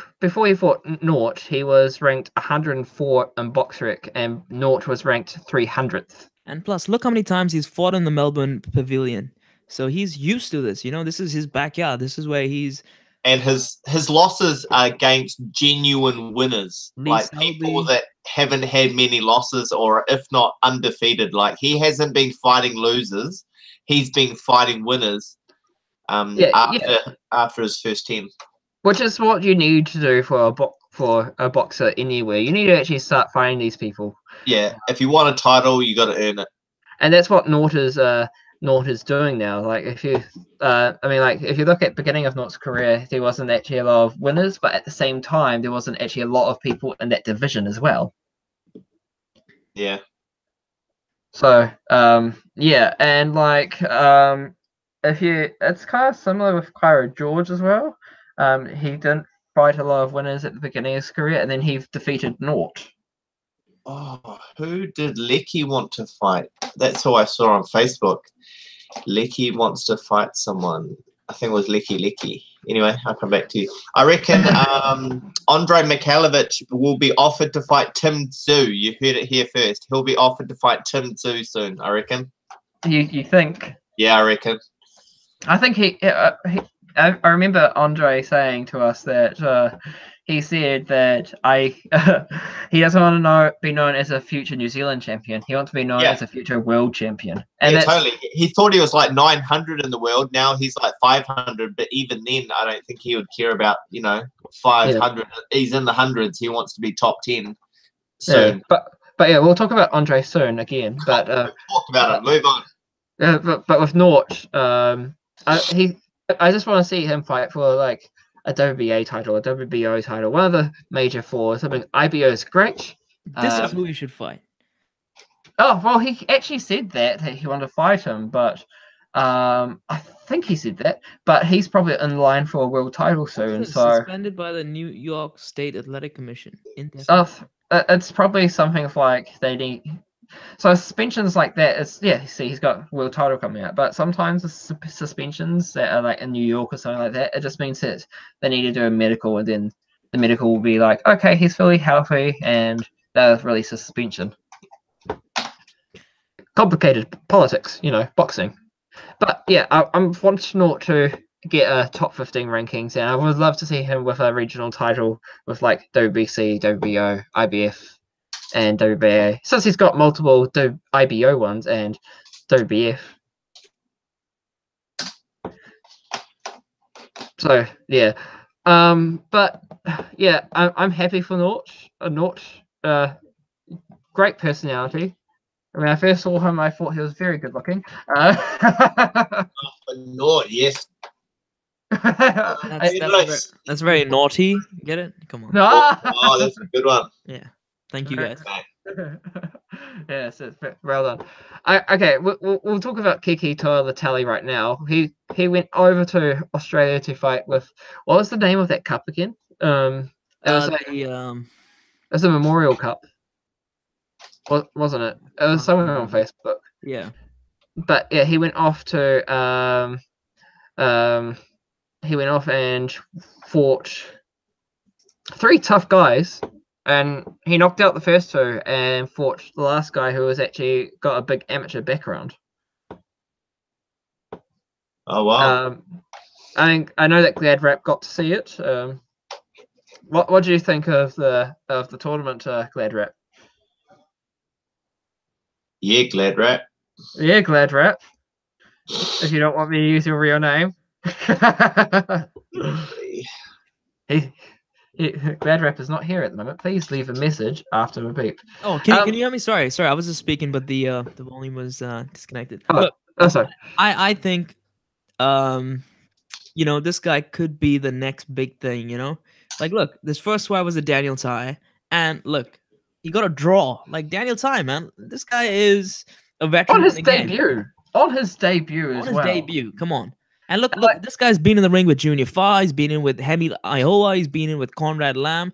he fought Nort, he was ranked 104 in BoxRec, and Nort was ranked 300th. And plus, look how many times he's fought in the Melbourne Pavilion. So he's used to this. You know, this is his backyard. This is where he's. And his losses are against genuine winners, like people that haven't had many losses, or if not undefeated. Like he hasn't been fighting losers; he's been fighting winners. After his first 10. Which is what you need to do for a boxer anywhere. You need to actually start fighting these people. Yeah, if you want a title, you got to earn it. And that's what Nort is doing now. Like if you, if you look at the beginning of Nort's career, there wasn't actually a lot of winners, but at the same time, there wasn't actually a lot of people in that division as well. Yeah. So yeah, and like it's kind of similar with Cairo George as well. He didn't fight a lot of winners at the beginning of his career, and then he defeated Nort. Oh, who did Lecky want to fight? That's who I saw on Facebook. Lecky wants to fight someone. I think it was Lecky. Anyway, I'll come back to you. I reckon Andrei Mikhailovich will be offered to fight Tim Tszyu. You heard it here first. He'll be offered to fight Tim Tszyu soon, I reckon. You think? Yeah, I reckon. I think I remember Andrei saying to us that he said that he doesn't want to be known as a future New Zealand champion. He wants to be known as a future world champion. And totally. He thought he was like 900 in the world. Now he's like 500. But even then, I don't think he would care about 500. Yeah. He's in the hundreds. He wants to be top 10 soon. Yeah, but yeah, we'll talk about Andrei soon again. But talk about it. Move on. But with Nort, I just want to see him fight for like a WBA title, a WBO title, one of the major four. Something IBO is great. This is who he should fight. Oh well, he actually said that he wanted to fight him, but I think he said that. But he's probably in line for a world title soon. So suspended by the New York State Athletic Commission. It's probably something like they need. So suspensions like that is see he's got world title coming out, but sometimes the suspensions that are like in New York or something like that, it just means that they need to do a medical, and then the medical will be like, okay, he's fully healthy, and they'll release a suspension. Complicated politics, boxing. But yeah, I'm wanting Nort to get a top 15 rankings, and I would love to see him with a regional title with like WBC, WBO, IBF. And WBA, since he's got multiple IBO ones and WBF. So yeah, but yeah, I'm happy for Nort. Nort, great personality. When I first saw him, I thought he was very good looking. Nort, yes. That's very naughty. Get it? Come on. No. Oh, that's a good one. Yeah. Thank you, guys. Yes, well done. Okay, we'll talk about Kiki Toa Leutele right now. He went over to Australia to fight with, what was the name of that cup again? It was a Memorial Cup, wasn't it? It was somewhere on Facebook. Yeah. But yeah, he went off to he went off and fought 3 tough guys. And he knocked out the first 2 and fought the last guy who has actually got a big amateur background. Oh wow! I know that GladraP got to see it. What do you think of the tournament, GladraP? Yeah, GladraP. Yeah, GladraP. If you don't want me to use your real name. GladraP is not here at the moment. Please leave a message after the beep. Oh, can you hear me? Sorry, I was just speaking, but the volume was disconnected. Oh, Oh, sorry. I think, this guy could be the next big thing. Like, look, this first fight was a Daniel Ty, and look, he got a draw. Like Daniel Ty, man, this guy is a veteran On his in the game. debut. On his debut as well. On his debut, come on. And look, this guy's been in the ring with Junior Fa, he's been in with Hemi Iowa, he's been in with Conrad Lamb.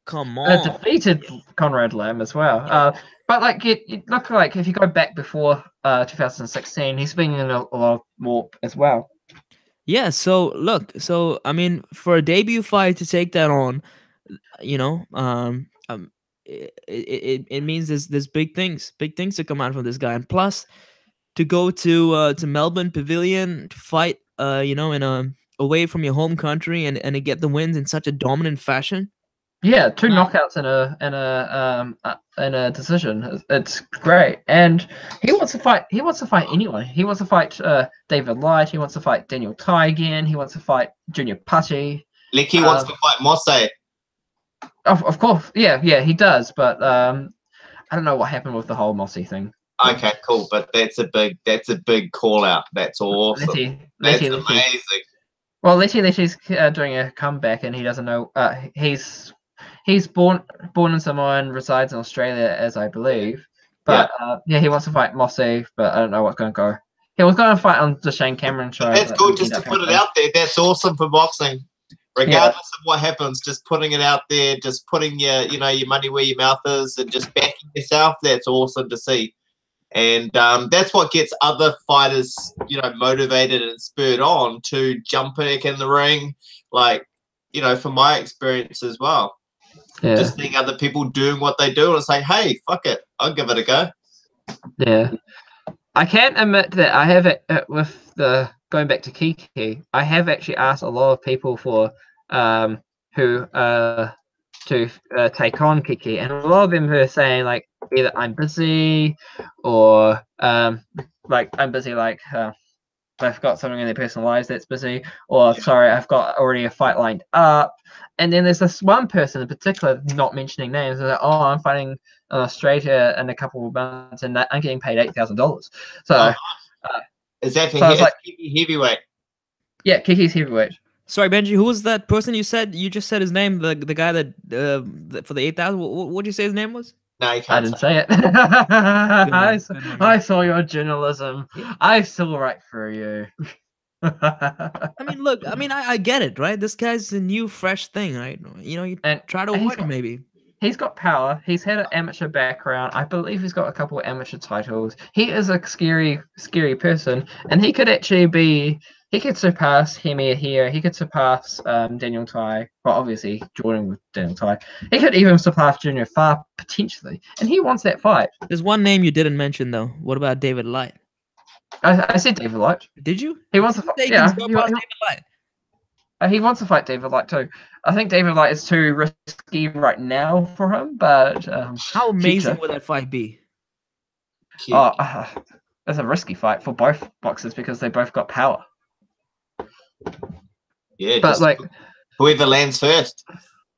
Come on. Defeated Conrad Lamb as well. But like it look like if you go back before 2016, he's been in a lot more as well. Yeah, so look, I mean, for a debut fight to take that on, it means there's big things to come out from this guy, and plus to go to Melbourne Pavilion to fight, away from your home country and to get the wins in such a dominant fashion. Yeah, 2 knockouts in a decision. It's great, and he wants to fight. He wants to fight anyway. He wants to fight David Light. He wants to fight Daniel Ty again. He wants to fight Junior Putty. Like he wants to fight Mosse. Of course, yeah, he does. But I don't know what happened with the whole Mosse thing. Okay, cool. But that's a big call out. That's awesome. That's amazing. Well, Letty's doing a comeback, and he doesn't know. He's born in Samoa and resides in Australia, as I believe. But he wants to fight Mosse, but I don't know what's going to go. He was going to fight on the Shane Cameron show. But that's good, just to put it out there. That's awesome for boxing. Regardless of what happens, just putting it out there, just putting your money where your mouth is, and just backing yourself. That's awesome to see. And that's what gets other fighters, motivated and spurred on to jump back in the ring. Like, from my experience as well. Yeah. Just seeing other people doing what they do and it's like, hey, fuck it, I'll give it a go. Yeah. I can't admit that I have it with the going back to Kiki. I have actually asked a lot of people for who to take on Kiki, and a lot of them were saying like either I'm busy or like I'm busy, like I've got something in their personal lives that's busy, or sorry, I've got already a fight lined up. And then there's this one person in particular, not mentioning names, like, oh, I'm fighting in Australia in a couple of months and I'm getting paid $8,000. So is that for Kiki heavyweight? Yeah, Kiki's heavyweight. Sorry, Benji, who was that person you said? You just said his name, the guy that for the 8,000. What did you say his name was? No, you can't. I didn't say it. I saw your journalism. I saw right through you. I mean, look. I mean, I get it, right? This guy's a new, fresh thing, right? You try to avoid him, maybe. He's got power. He's had an amateur background. I believe he's got a couple of amateur titles. He is a scary person, and he could actually be. He could surpass Hemi here. He could surpass Daniel Ty. Well, obviously, Jordan with Daniel Ty. He could even surpass Junior Fa potentially, and he wants that fight. There's one name you didn't mention, though. What about David Light? I said David Light. Did you? He wants to fight. Yeah, David Light. He wants to fight David Light too. I think David Light is too risky right now for him, but how amazing would that fight be? It's a risky fight for both boxers because they both got power. Yeah, but like whoever lands first.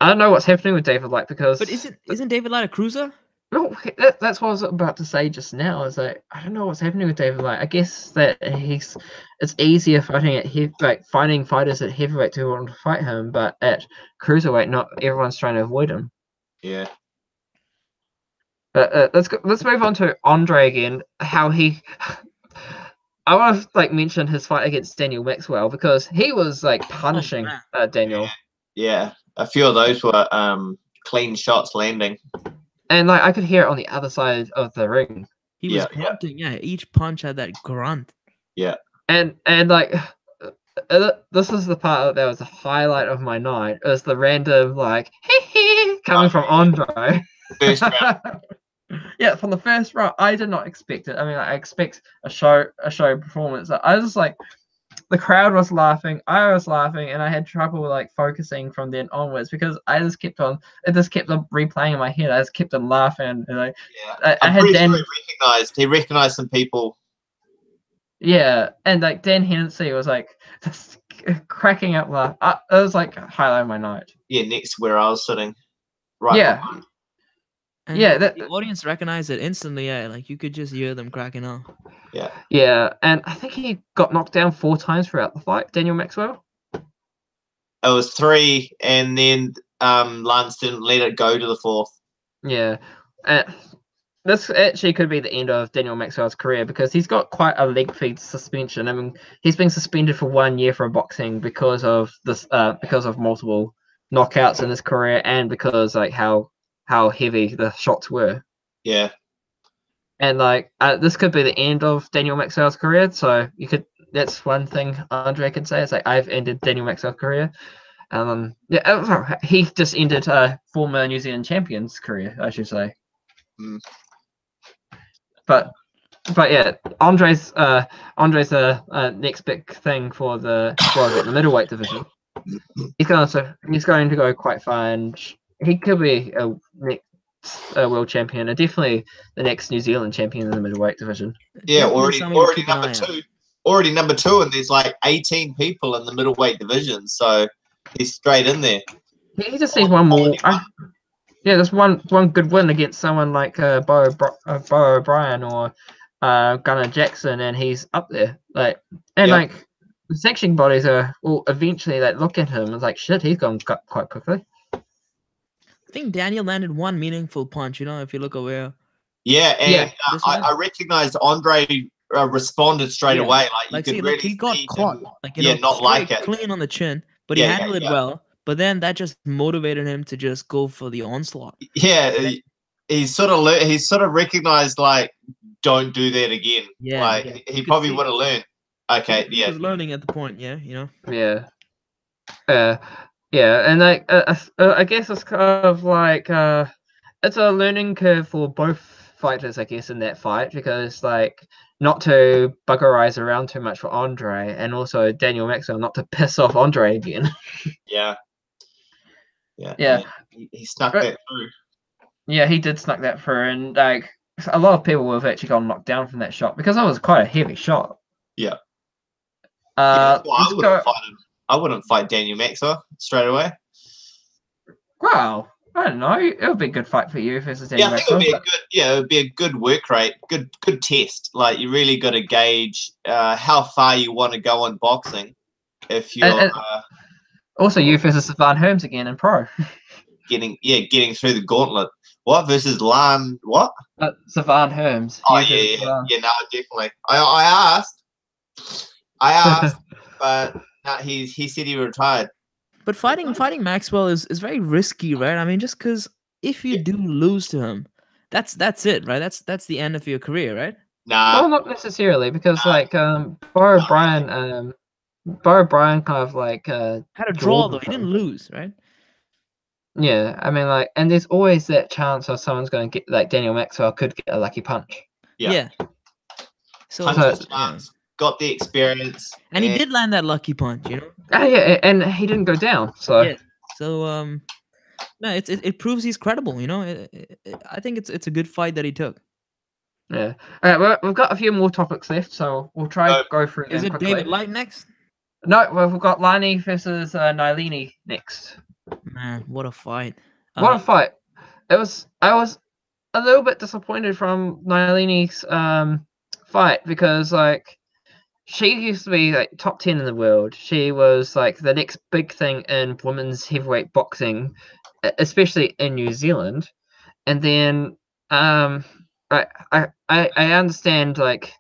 I don't know what's happening with David Light because. But isn't David Light a cruiser? No, that's what I was about to say just now. Is like I don't know what's happening with David Light. I guess that it's easier finding fighters at heavyweight who want to fight him, but at cruiserweight, not everyone's trying to avoid him. Yeah. But let's move on to Andre again. How he. I want to mention his fight against Daniel Maxwell because he was punishing Daniel. Yeah, a few of those were clean shots landing. And I could hear it on the other side of the ring. He was grunting. Yeah, each punch had that grunt. Yeah. And this is the part that was the highlight of my night. It was the random coming from Andre. First round. Yeah, from the first round, I did not expect it. I mean, I expect a show performance. I was the crowd was laughing, I was laughing, and I had trouble focusing from then onwards because it just kept on replaying in my head. I just kept on laughing, and I had Dan. He recognized some people. Yeah, and Dan Hennessy was just cracking up laugh. It was highlight of my night. Yeah, next to where I was sitting. Right. Yeah. And the audience recognized it instantly. Yeah, you could just hear them cracking up. Yeah, and I think he got knocked down 4 times throughout the fight, Daniel Maxwell. It was 3, and then Lance didn't let it go to the 4th. Yeah. This actually could be the end of Daniel Maxwell's career because he's got quite a lengthy suspension. I mean, he's been suspended for 1 year from boxing because of this, because of multiple knockouts in his career, and because like how heavy the shots were. Yeah. And like this could be the end of Daniel Maxwell's career. So that's one thing Andre can say. It's like, I've ended Daniel Maxwell's career. He just ended former New Zealand champion's career, I should say. Mm. But yeah, Andre's next big thing for the middleweight division. He's going to go quite far, and he could be a next world champion, and definitely the next New Zealand champion in the middleweight division. Yeah, already number 2. Already number 2, and there's like 18 people in the middleweight division, so he's straight in there. He just needs one more. There's one good win against someone like Beau Brien or Gunnar Jackson, and he's up there. Like, and like the sanctioning bodies will eventually like look at him and like, shit, he's gone quite quickly. I think Daniel landed one meaningful punch. If you look away. Yeah, and I recognized Andre responded straight away. Like you could really he got caught. Not like it. Clean on the chin, but he handled it well. But then that just motivated him to just go for the onslaught. Yeah, he sort of recognized, like, don't do that again. Yeah, he probably would have learned. Okay, he was learning at the point. Yeah. Yeah, and like I guess it's kind of like it's a learning curve for both fighters, I guess, in that fight, because like not to buggerize around too much for Andre, and also Daniel Maxwell not to piss off Andre again. Yeah. He snuck that through. Yeah, he did snuck that through, and like a lot of people have actually got knocked down from that shot because that was quite a heavy shot. Yeah. I wouldn't fight Daniel Maxwell straight away. Wow. I don't know. It would be a good fight for you versus Daniel Maxwell. It would be a good work rate, good test. Like, you really got to gauge how far you want to go in boxing. If you're also you versus Van Herms again in pro. getting through the gauntlet. What versus Lan? What? Van Herms. Oh yeah, no, definitely. I asked, but no, he said he retired. But fighting Maxwell is very risky, right? I mean, just because if you do lose to him, that's it, right? That's the end of your career, right? Nah. Well, not necessarily, because like Beau Brien kind of like had a draw though. He didn't lose, right? Yeah, I mean, like, and there's always that chance of someone's going to get, like, Daniel Maxwell could get a lucky punch. Yeah. So got the experience, and he did land that lucky punch, Yeah, and he didn't go down. So yeah. So no, it proves he's credible. I think it's a good fight that he took. Yeah. All right, well, we've got a few more topics left, so we'll try to go through them. Is it quickly. David Light next? No, well, we've got Lani versus Nailini next. Man, what a fight! What a fight! I was a little bit disappointed from Nailini's fight because like she used to be like top 10 in the world. She was like the next big thing in women's heavyweight boxing, especially in New Zealand. And then I understand like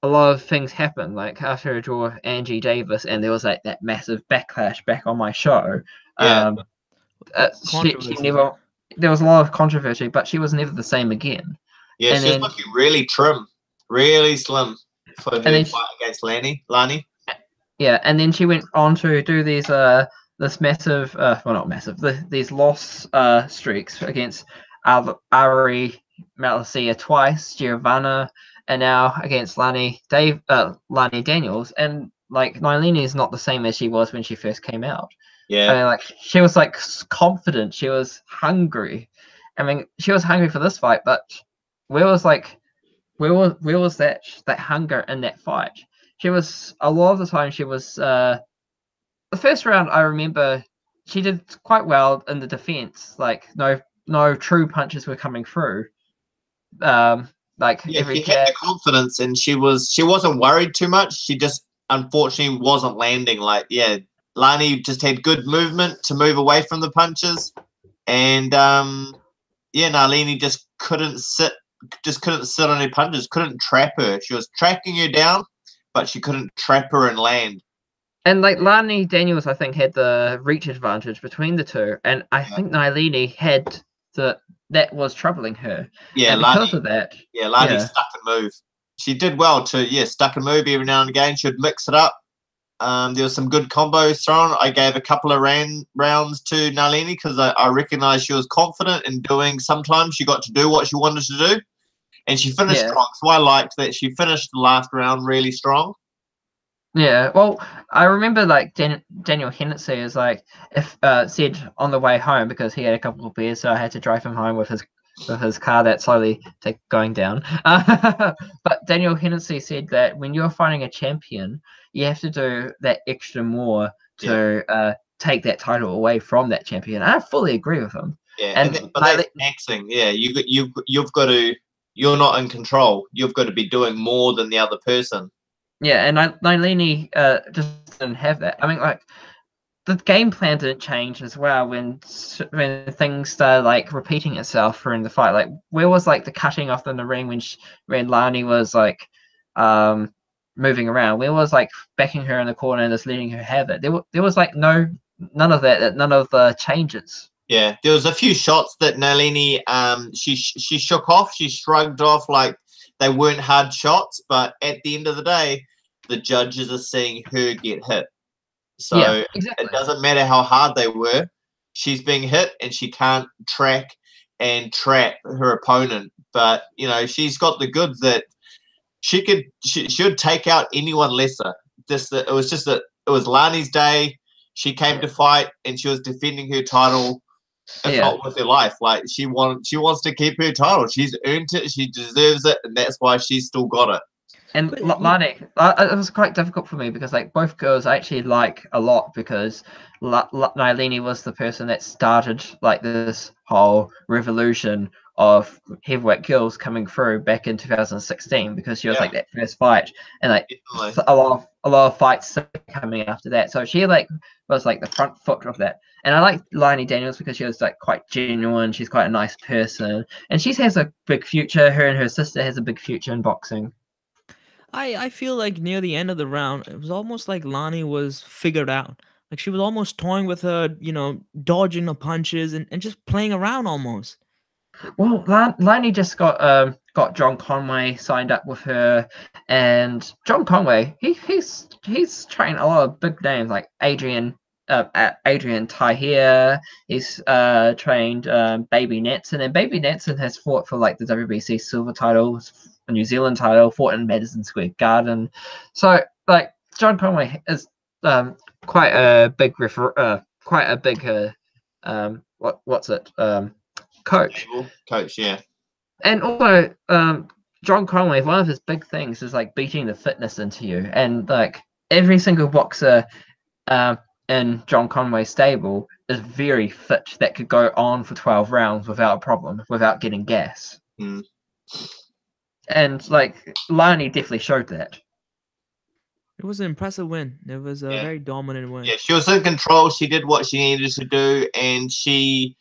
a lot of things happened like after I draw Angie Davis, and there was like that massive backlash back on my show. Yeah. She never. There was a lot of controversy, but she was never the same again. Yeah, she was looking really trim, really slim for her fight against Lani. Yeah, and then she went on to do these this massive, well, not massive, these loss streaks against Ari Malacia twice, Giovanna, and now against Lani Daniels, and like Nailini is not the same as she was when she first came out. Yeah, I mean, like she was like confident, she was hungry. I mean, she was hungry for this fight, but where was that hunger in that fight? She was a lot of the time. She was the first round. I remember she did quite well in the defense. Like no true punches were coming through. The Like Yeah, every she had the confidence, and she wasn't worried too much. She just unfortunately wasn't landing. Like, yeah, Lani just had good movement to move away from the punches, and yeah, Nailini just couldn't sit on her punches, couldn't trap her. She was tracking her down, but she couldn't trap her and land. And like Lani Daniels, I think, had the reach advantage between the two, and I think Nailini had that was troubling her. Yeah, and because of that, Lani stuck and move. She did well to stuck and move every now and again. She'd mix it up. There was some good combos thrown. I gave a couple of rounds to Nailini because I recognised she was confident in doing. Sometimes she got to do what she wanted to do, and she finished strong. So I liked that she finished the last round really strong. Yeah, well, I remember like Daniel Hennessy is like if said on the way home because he had a couple of beers, so I had to drive him home with his car that slowly going down. But Daniel Hennessy said that when you're fighting a champion, you have to do that extra more to take that title away from that champion. I fully agree with him. Yeah, but that's taxing. Yeah, you've got to. You're not in control. You've got to be doing more than the other person. Yeah, and Nailini just didn't have that. I mean, like the game plan didn't change as well when things started like repeating itself during the fight. Like where was like the cutting off in the ring when Lani was like moving around? Where was like backing her in the corner and just letting her have it? There was like none of that. None of the changes. Yeah, there was a few shots that Nailini she shook off. She shrugged off like they weren't hard shots, but at the end of the day, the judges are seeing her get hit. So exactly. It doesn't matter how hard they were. She's being hit and she can't track and trap her opponent. But, she's got the goods that she should take out anyone lesser. It was Lani's day. She came to fight and she was defending her title. If not with her life. Like she wants to keep her title. She's earned it. She deserves it. And that's why she's still got it. And Lani, it was quite difficult for me because like both girls I actually like a lot because Nailini was the person that started like this whole revolution of heavyweight girls coming through back in 2016 because she was like that first fight and like a lot of fights coming after that. So she like was like the front foot of that. And I like Lani Daniels because she was like quite genuine. She's quite a nice person, and she has a big future. Her and her sister has a big future in boxing. I feel like near the end of the round, it was almost like Lani was figured out. Like she was almost toying with her, dodging the punches and just playing around almost. Well, Lani just got John Conway signed up with her, and John Conway he's trained a lot of big names like Adrian Tahir. He's trained Baby Netson, and Baby Netson has fought for like the WBC silver title, a New Zealand title, fought in Madison Square Garden. So like John Conway is quite a big coach. Coach, yeah. And also, John Conway, one of his big things is like beating the fitness into you, and like every single boxer in John Conway's stable is very fit that could go on for 12 rounds without a problem, without getting gas. And like Lani definitely showed that. It was an impressive win. It was a very dominant win. Yeah, she was in control. She did what she needed to do, and she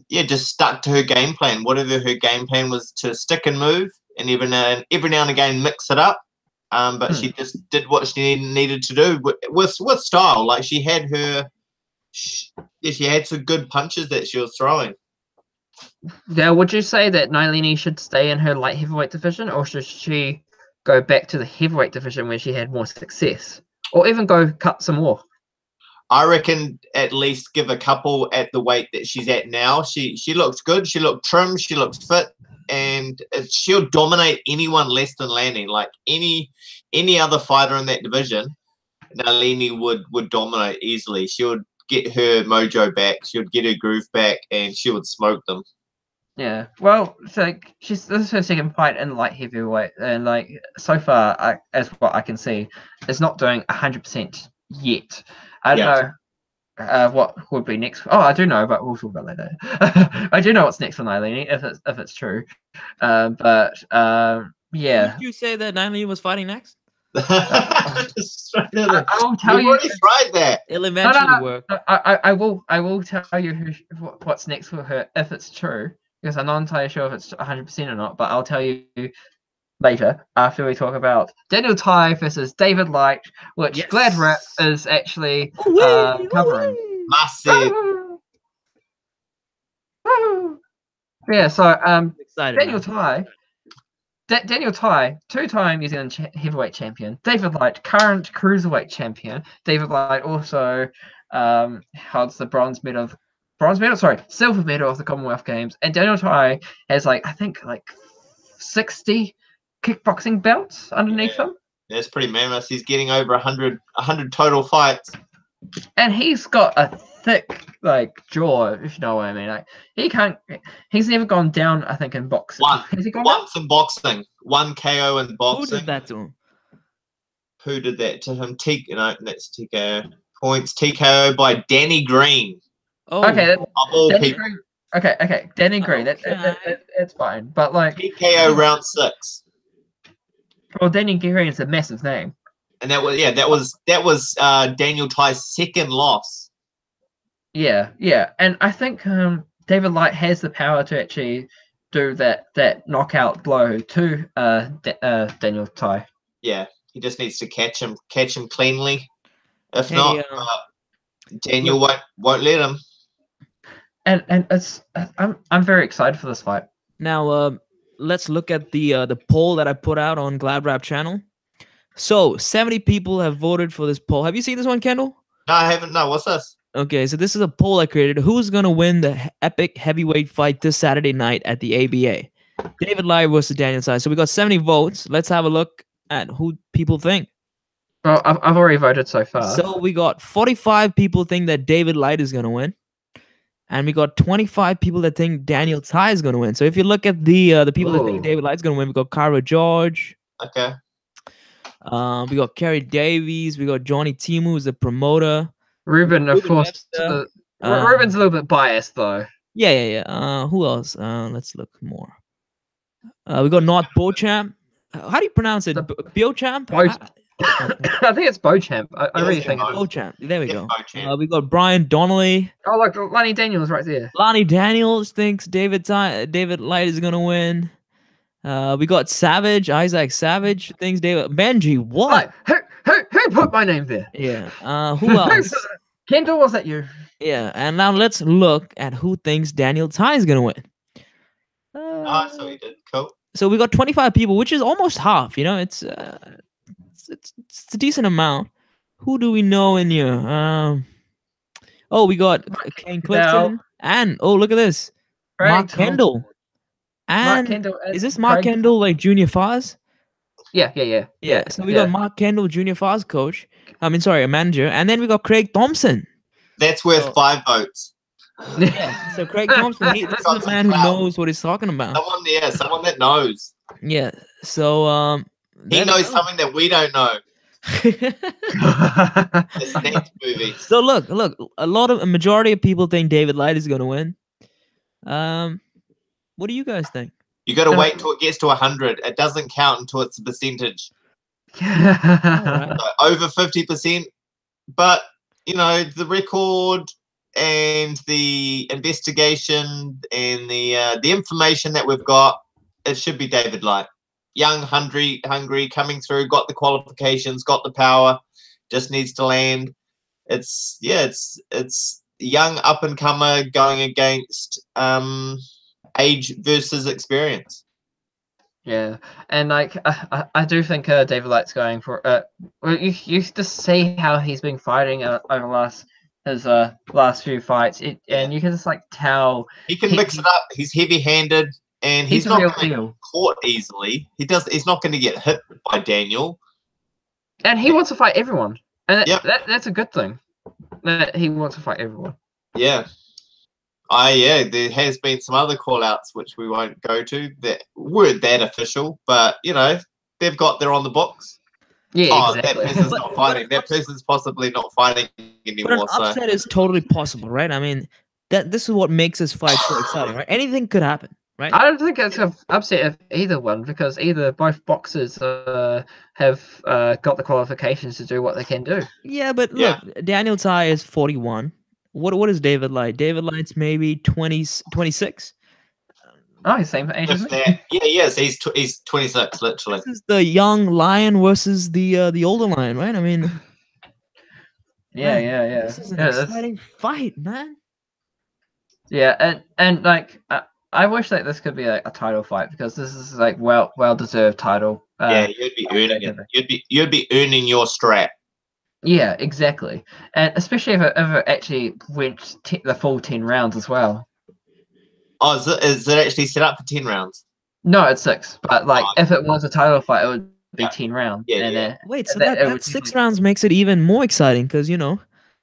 just stuck to her game plan. Whatever her game plan was to stick and move, and every now and again mix it up. But she just did what she needed to do with style. Like she had she had some good punches that she was throwing. Yeah, would you say that Nailini should stay in her light heavyweight division, or should she go back to the heavyweight division where she had more success, or even go cut some more? I reckon at least give a couple at the weight that she's at now. She looks good. She looked trim. She looks fit, and she'll dominate anyone less than Lani. Like any other fighter in that division, Nailini would dominate easily. She would get her mojo back. She would get her groove back, and she would smoke them. Yeah, well, so this is her second fight in light heavyweight, and like so far, as what I can see, it's not doing 100% yet. I don't know. what would be next. Oh, I do know, but we'll talk about that later. I do know what's next for Nailini, if it's true. Yeah. Did you say that Nailini was fighting next? I will tell You've you. already tried that. It'll eventually work. I will tell you what's next for her if it's true, because I'm not entirely sure if it's 100% or not. But I'll tell you later after we talk about Daniel Tai versus David Light, which GladraP is actually covering. Massive. Yeah, so Daniel Tai. Daniel Tai, two-time New Zealand heavyweight champion. David Light, current cruiserweight champion. David Light also holds the silver medal of the Commonwealth Games. And Daniel Tai has I think 60 kickboxing belts underneath him. That's pretty mammoth. He's getting over 100 total fights. And he's got a thick jaw, if you know what I mean. He's never gone down, I think, in boxing. Has he gone once in boxing. One KO in boxing. Who did that to him? Who did that to him? That's TKO. Points TKO by Danny Green. Oh, okay. Danny Green. Okay. Danny Green. That's fine. But TKO round 6. Well, Danny Green is a massive name. And that was Daniel Tai's second loss. Yeah. And I think David Light has the power to actually do that knockout blow to Daniel Tai. Yeah, he just needs to catch him cleanly. If not, Daniel won't let him. And I'm very excited for this fight. Now let's look at the poll that I put out on GladrapChannel. So 70 people have voted for this poll. Have you seen this one, Kendall? No, I haven't. No, what's this? Okay, so this is a poll I created. Who's gonna win the epic heavyweight fight this Saturday night at the ABA? David Light versus Daniel Tai. So we got 70 votes. Let's have a look at who people think. Well, I've already voted so far. So we got 45 people think that David Light is gonna win, and we got 25 people that think Daniel Tai is gonna win. So if you look at the people that think David Light's gonna win, we got Cara George. Okay. We got Kerry Davies. We got Johnny Timu, who's the promoter. Ruben, of course. Ruben's a little bit biased, though. Yeah. Who else? Let's look more. We got Nort Beauchamp. How do you pronounce it? Beauchamp? I think it's Beauchamp. I really think it's Beauchamp. There we go. We got Brien Donnelly. Oh, look, Lani Daniels right there. Lani Daniels thinks David Light is gonna win. We got Isaac Savage thinks Benji. What? Who put my name there? Yeah. Who else? Kendall, was that you? Yeah. And now let's look at who thinks Daniel Tai is gonna win. So he did. Cool. So we got 25 people, which is almost half. You know, it's a decent amount. Who do we know in here? We got Kane Clifton and look at this, Mark Kendall. And is this Mark Kendall Junior Faz? Yeah. So we got Mark Kendall, Junior Faz coach. A manager. And then we got Craig Thompson. That's worth 5 votes. Yeah. So Craig Thompson, this is a man who knows what he's talking about. Someone that knows. Yeah. So he knows something that we don't know. This next movie. So look, a majority of people think David Light is gonna win. What do you guys think? You got to wait till it gets to 100. It doesn't count until it's a percentage. Right. So over 50%. But the record and the investigation and the information that we've got, it should be David Light. Young, hungry, coming through, got the qualifications, got the power, just needs to land. It's young up and comer going against age versus experience. Yeah, and I do think David Light's going for you just see how he's been fighting over his last few fights, and you can just tell he can mix it up. He's heavy-handed. And he's not going to get caught easily. He's not going to get hit by Daniel. And he wants to fight everyone. And that's a good thing. That he wants to fight everyone. Yeah. There has been some other call-outs which we won't go to that weren't that official, but they're on the books. Yeah, exactly. That person's not fighting. That person's possibly not fighting anymore. But an upset is totally possible, right? I mean, this is what makes this fight so exciting, right? Anything could happen, right? I don't think it's an upset of either one because both boxers have got the qualifications to do what they can do. Yeah, but look, Daniel Tai is 41. What is David Light? David Light's maybe 26. Oh, he's the same age as me. Yes, he's 26, literally. This is the young lion versus the older lion, right? I mean, yeah. This is an exciting fight, man. Yeah, and like I wish that this could be like a title fight because this is like well deserved title. You'd be earning it. You'd be earning your strap. Yeah, exactly, and especially if it actually went the full 10 rounds as well. Oh, is it actually set up for 10 rounds? No, it's 6. But like, if it was a title fight, it would be 10 rounds. Wait, so that 6 rounds makes it even more exciting because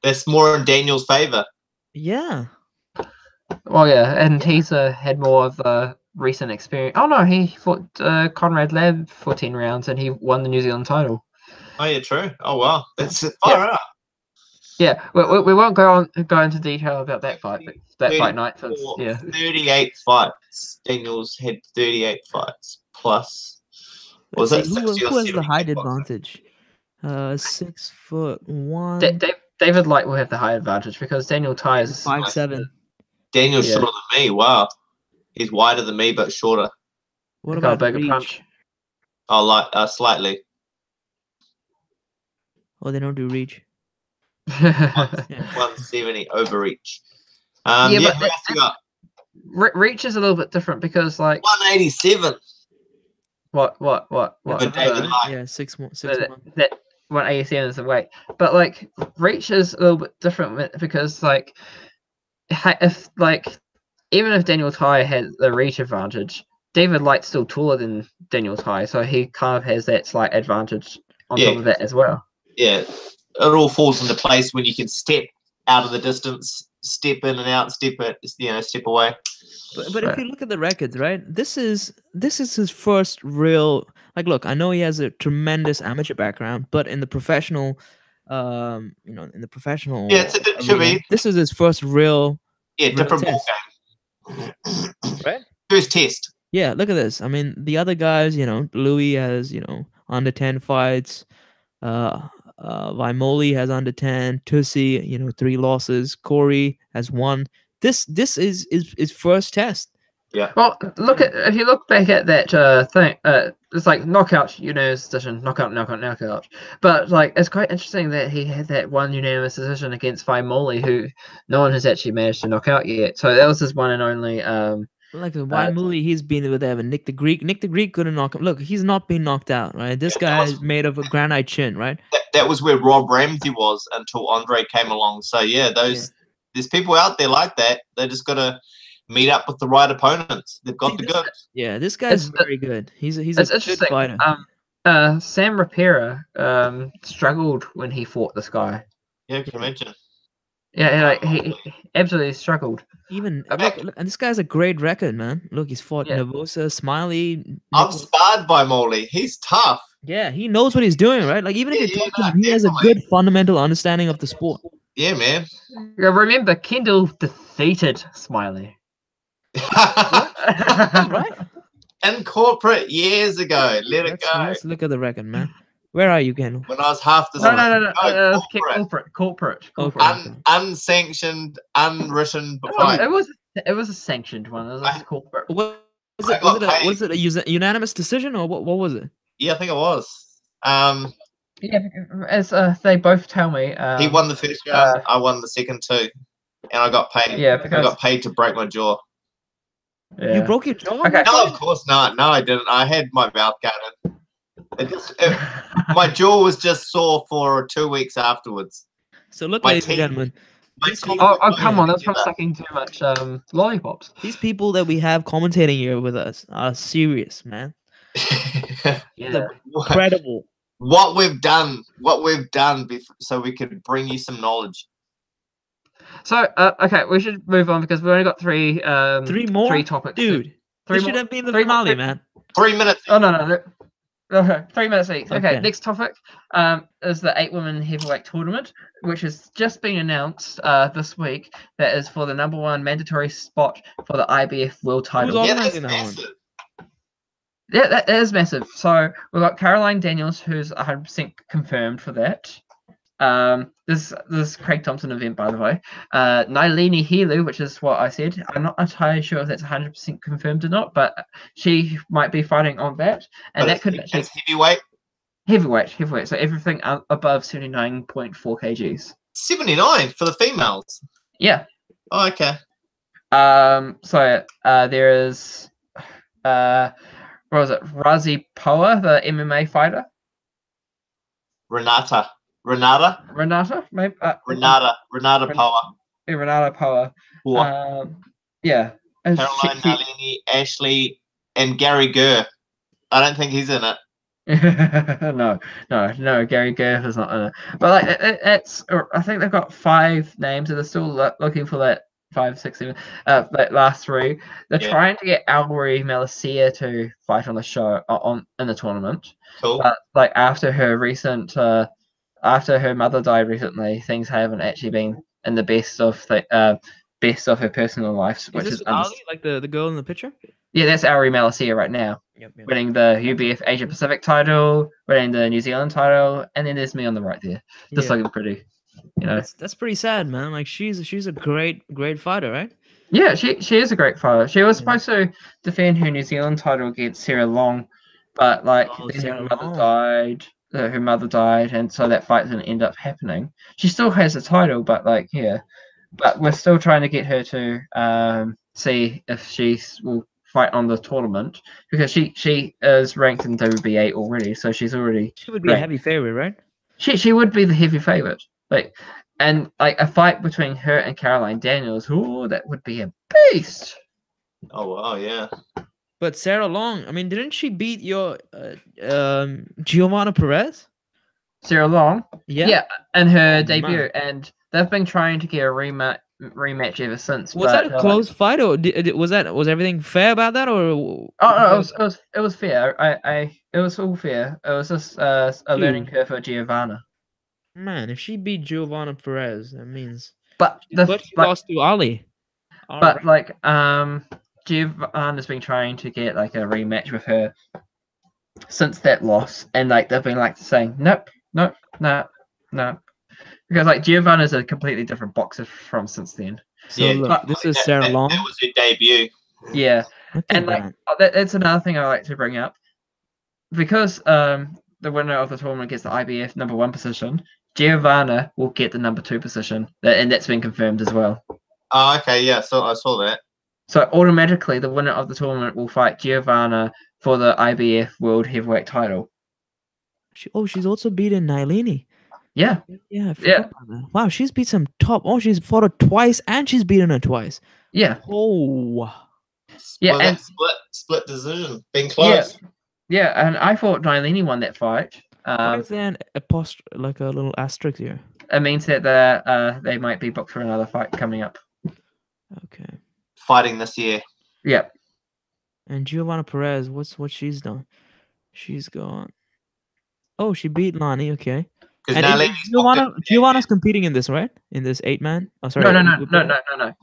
that's more in Daniel's favor. Yeah. Well, yeah, and he's had more of a recent experience. Oh no, he fought Conrad Lab for 10 rounds and he won the New Zealand title. Oh yeah, true. Oh wow, that's far out. Yeah, we won't go into detail about that fight, but that fight night. 38 fights. Daniel's had 38 fights plus. Was that who has the height advantage? 6'1". David Light will have the height advantage because Daniel Tai is 5'7". Daniel's shorter than me. Wow, he's wider than me but shorter. What about bigger reach? punch? Oh, like slightly. Oh, they don't do reach. 170 overreach. Reach is a little bit different because like 187. What? Yeah, 6'1". That 187 is the weight, but like reach is a little bit different because like if like even if Daniel Tai had the reach advantage, David Light's still taller than Daniel Tai, so he kind of has that slight advantage on top of that as well. Yeah, it all falls into place when you can step out of the distance, step in and out, step away. But if you look at the records, right, this is his first real. Like, look, I know he has a tremendous amateur background, but in the professional, arena, this is his first real. Different ball game. Right. First test. Yeah, look at this. I mean, the other guys, Louis has under 10 fights. Vaimoli has under 10. Tussi, 3 losses. Corey has 1. This is his first test. Yeah. Well, if you look back at that thing, it's like knockout, unanimous decision, knockout. But like, it's quite interesting that he had that one unanimous decision against Vaimoli, who no one has actually managed to knock out yet. So that was his one and only. Like Vaimoli, he's been with Evan. Nick the Greek couldn't knock him. Look, he's not been knocked out, right? This guy is made of a granite chin, right? That was where Rob Ramsey was until Andre came along. So there's people out there like that. They just gotta meet up with the right opponents. They've got the goods. Yeah, this guy's very good. He's a good fighter. Sam Rapira struggled when he fought this guy. Yeah, I can imagine. Yeah, like he absolutely struggled. Even look, and this guy has a great record, man. Look, he's fought Nervosa, Smiley. I'm sparred by Molly. He's tough. Yeah, he knows what he's doing, right? Like even if you talk to him, he has a good fundamental understanding of the sport. Yeah, man. Remember, Kendall defeated Smiley. Right? In corporate years ago. Let's look at the record, man. Where are you, Kendall? When I was half the corporate. Unsanctioned, unwritten. It was a sanctioned one. It was like corporate. Was it a unanimous decision or what was it? Yeah, I think it was. As they both tell me. He won the first round. I won the second 2, and I got paid. Yeah, because I got paid to break my jaw. Yeah. You broke your jaw? Okay. No, of course not. No, I didn't. I had my mouth guarded. My jaw was just sore for 2 weeks afterwards. So look, ladies and gentlemen. Come on, that's from sucking too much lollipops. These people that we have commentating here with us are serious, man. Incredible. What we've done so we could bring you some knowledge. So okay, we should move on because we've only got 3 more? 3 topics. Dude, this should have been the finale, man. 3 minutes. Oh no. 3 minutes each. Okay, next topic is the 8-woman heavyweight tournament, which has just been announced this week. That is for the #1 mandatory spot for the IBF world title. Who's organizing that one? Yeah, that is massive. So we've got Caroline Daniels, who's 100% confirmed for that. This is Craig Thompson event, by the way. Nailini Helu, which is what I said. I'm not entirely sure if that's 100% confirmed or not, but she might be fighting on that, and that could actually heavyweight. Heavyweight. So everything above 79.4 kgs. 79 for the females. Yeah. Oh, okay. So there is what was it? Razi Poa, the MMA fighter. Renata, maybe. Renata Power. Yeah, Renata Poa. Yeah. Caroline, Nailini, Ashley, and Gary Gurr. I don't think he's in it. no. Gary Gurr is not in it. But like, it's. I think they've got 5 names, and they're still looking for that 5, 6, 7. That last 3. They're trying to get Albury Malacia to fight on the show in the tournament. Cool. But like after her mother died recently, things haven't actually been in the best of her personal life. Which is Ali, like the girl in the picture? Yeah, that's Albury Malacia right now. Yep. Winning the UBF Asia Pacific title, winning the New Zealand title, and then there's me on the right there. Just looking pretty, That's pretty sad, man. Like she's a great fighter, right? Yeah, she is a great fighter. She was supposed to defend her New Zealand title against Sarah Long, but like then her mother died, and so that fight didn't end up happening. She still has the title, but but we're still trying to get her to see if she will fight on the tournament, because she is ranked in WBA already, so she would be a heavy favorite, right? She would be the heavy favorite, and a fight between her and Caroline Daniels, that would be a beast. Oh wow, yeah. But Sarah Long, I mean, didn't she beat your Giovanna Perez? Sarah Long, yeah, in her debut, man. and they've been trying to get a rematch ever since. Was that a close fight, or was everything fair about that, or? Oh no, it was fair. It was all fair. It was just a learning curve for Giovanna. Man, if she beat Giovanna Perez, that means. But she lost to Ali. But Giovanna's been trying to get a rematch with her since that loss, and they've been saying nope, because Giovanna's a completely different boxer from since then. So look, this is Sarah Long. That was her debut. Yeah, and that's another thing I like to bring up, because the winner of the tournament gets the IBF #1 position. Giovanna will get the #2 position, and that's been confirmed as well. Oh, okay, yeah. So I saw that. So automatically, the winner of the tournament will fight Giovanna for the IBF World Heavyweight title. She's also beaten Nailini. Yeah. Yeah. About that. Wow, she's beat some top. Oh, she's fought her twice, and she's beaten her twice. Yeah. Oh. Yeah, and split decision, being close. Yeah, and I thought Nailini won that fight. Why is there a little asterisk here? It means that they might be booked for another fight coming up. Okay. Fighting this year. Yeah. And Giovanna Perez, what she's done? She's gone. Oh, she beat Lani. Okay. And Giovanna's competing in this, right? In this 8-man. Oh, sorry.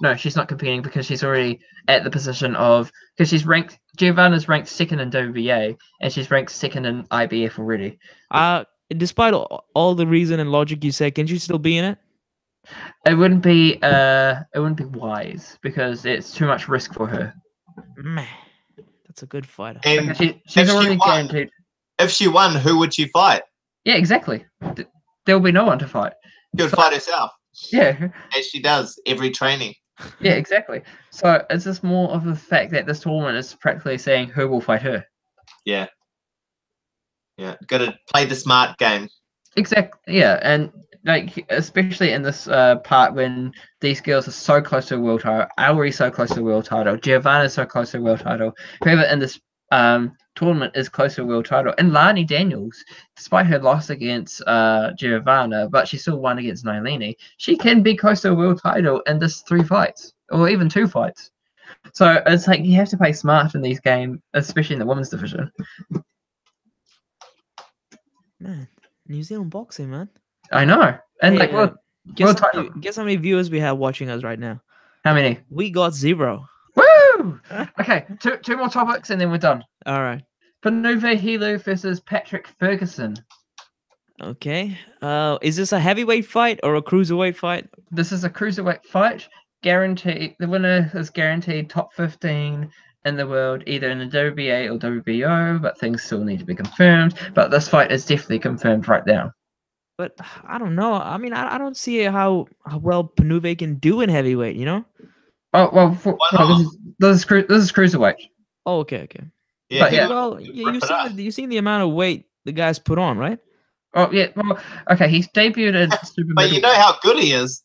No. She's not competing because she's already at the position of, because she's ranked. Giovanna's ranked 2nd in WBA, and she's ranked 2nd in IBF already. Despite all the reason and logic you say, can she still be in it? It wouldn't be wise, because it's too much risk for her. Man, that's a good fighter. And she's already guaranteed. If she won, who would she fight? Yeah, exactly. There will be no one to fight. She would fight herself. Yeah. As she does every training. Yeah, exactly. So it's just more of the fact that this tournament is practically saying who will fight her. Yeah. Yeah. Got to play the smart game. Exactly. Yeah, and especially in this part when these girls are so close to a world title, Albury's so close to a world title, Giovanna's so close to a world title. Whoever in this tournament is close to a world title, and Lani Daniels, despite her loss against Giovanna, but she still won against Nailini, she can be close to a world title in this 3 fights, or even 2 fights. So it's you have to play smart in these games, especially in the women's division. Man, New Zealand boxing, man. I know. And Hey, like, guess how many viewers we have watching us right now? How many? We got 0. Woo! Okay, two more topics and then we're done. All right. Panuve Helu versus Patrick Ferguson. Okay. Is this a heavyweight fight or a cruiserweight fight? This is a cruiserweight fight. Guaranteed. The winner is guaranteed top 15 in the world, either in the WBA or WBO, but things still need to be confirmed. But this fight is definitely confirmed right now. But I don't know. I mean, I don't see how well Panuve can do in heavyweight, you know? Oh, well, this is cruiserweight. Oh, okay. Yeah, but well, you've seen the amount of weight the guys put on, right? Oh, yeah. Well, okay, he's debuted at super But you know how good he is.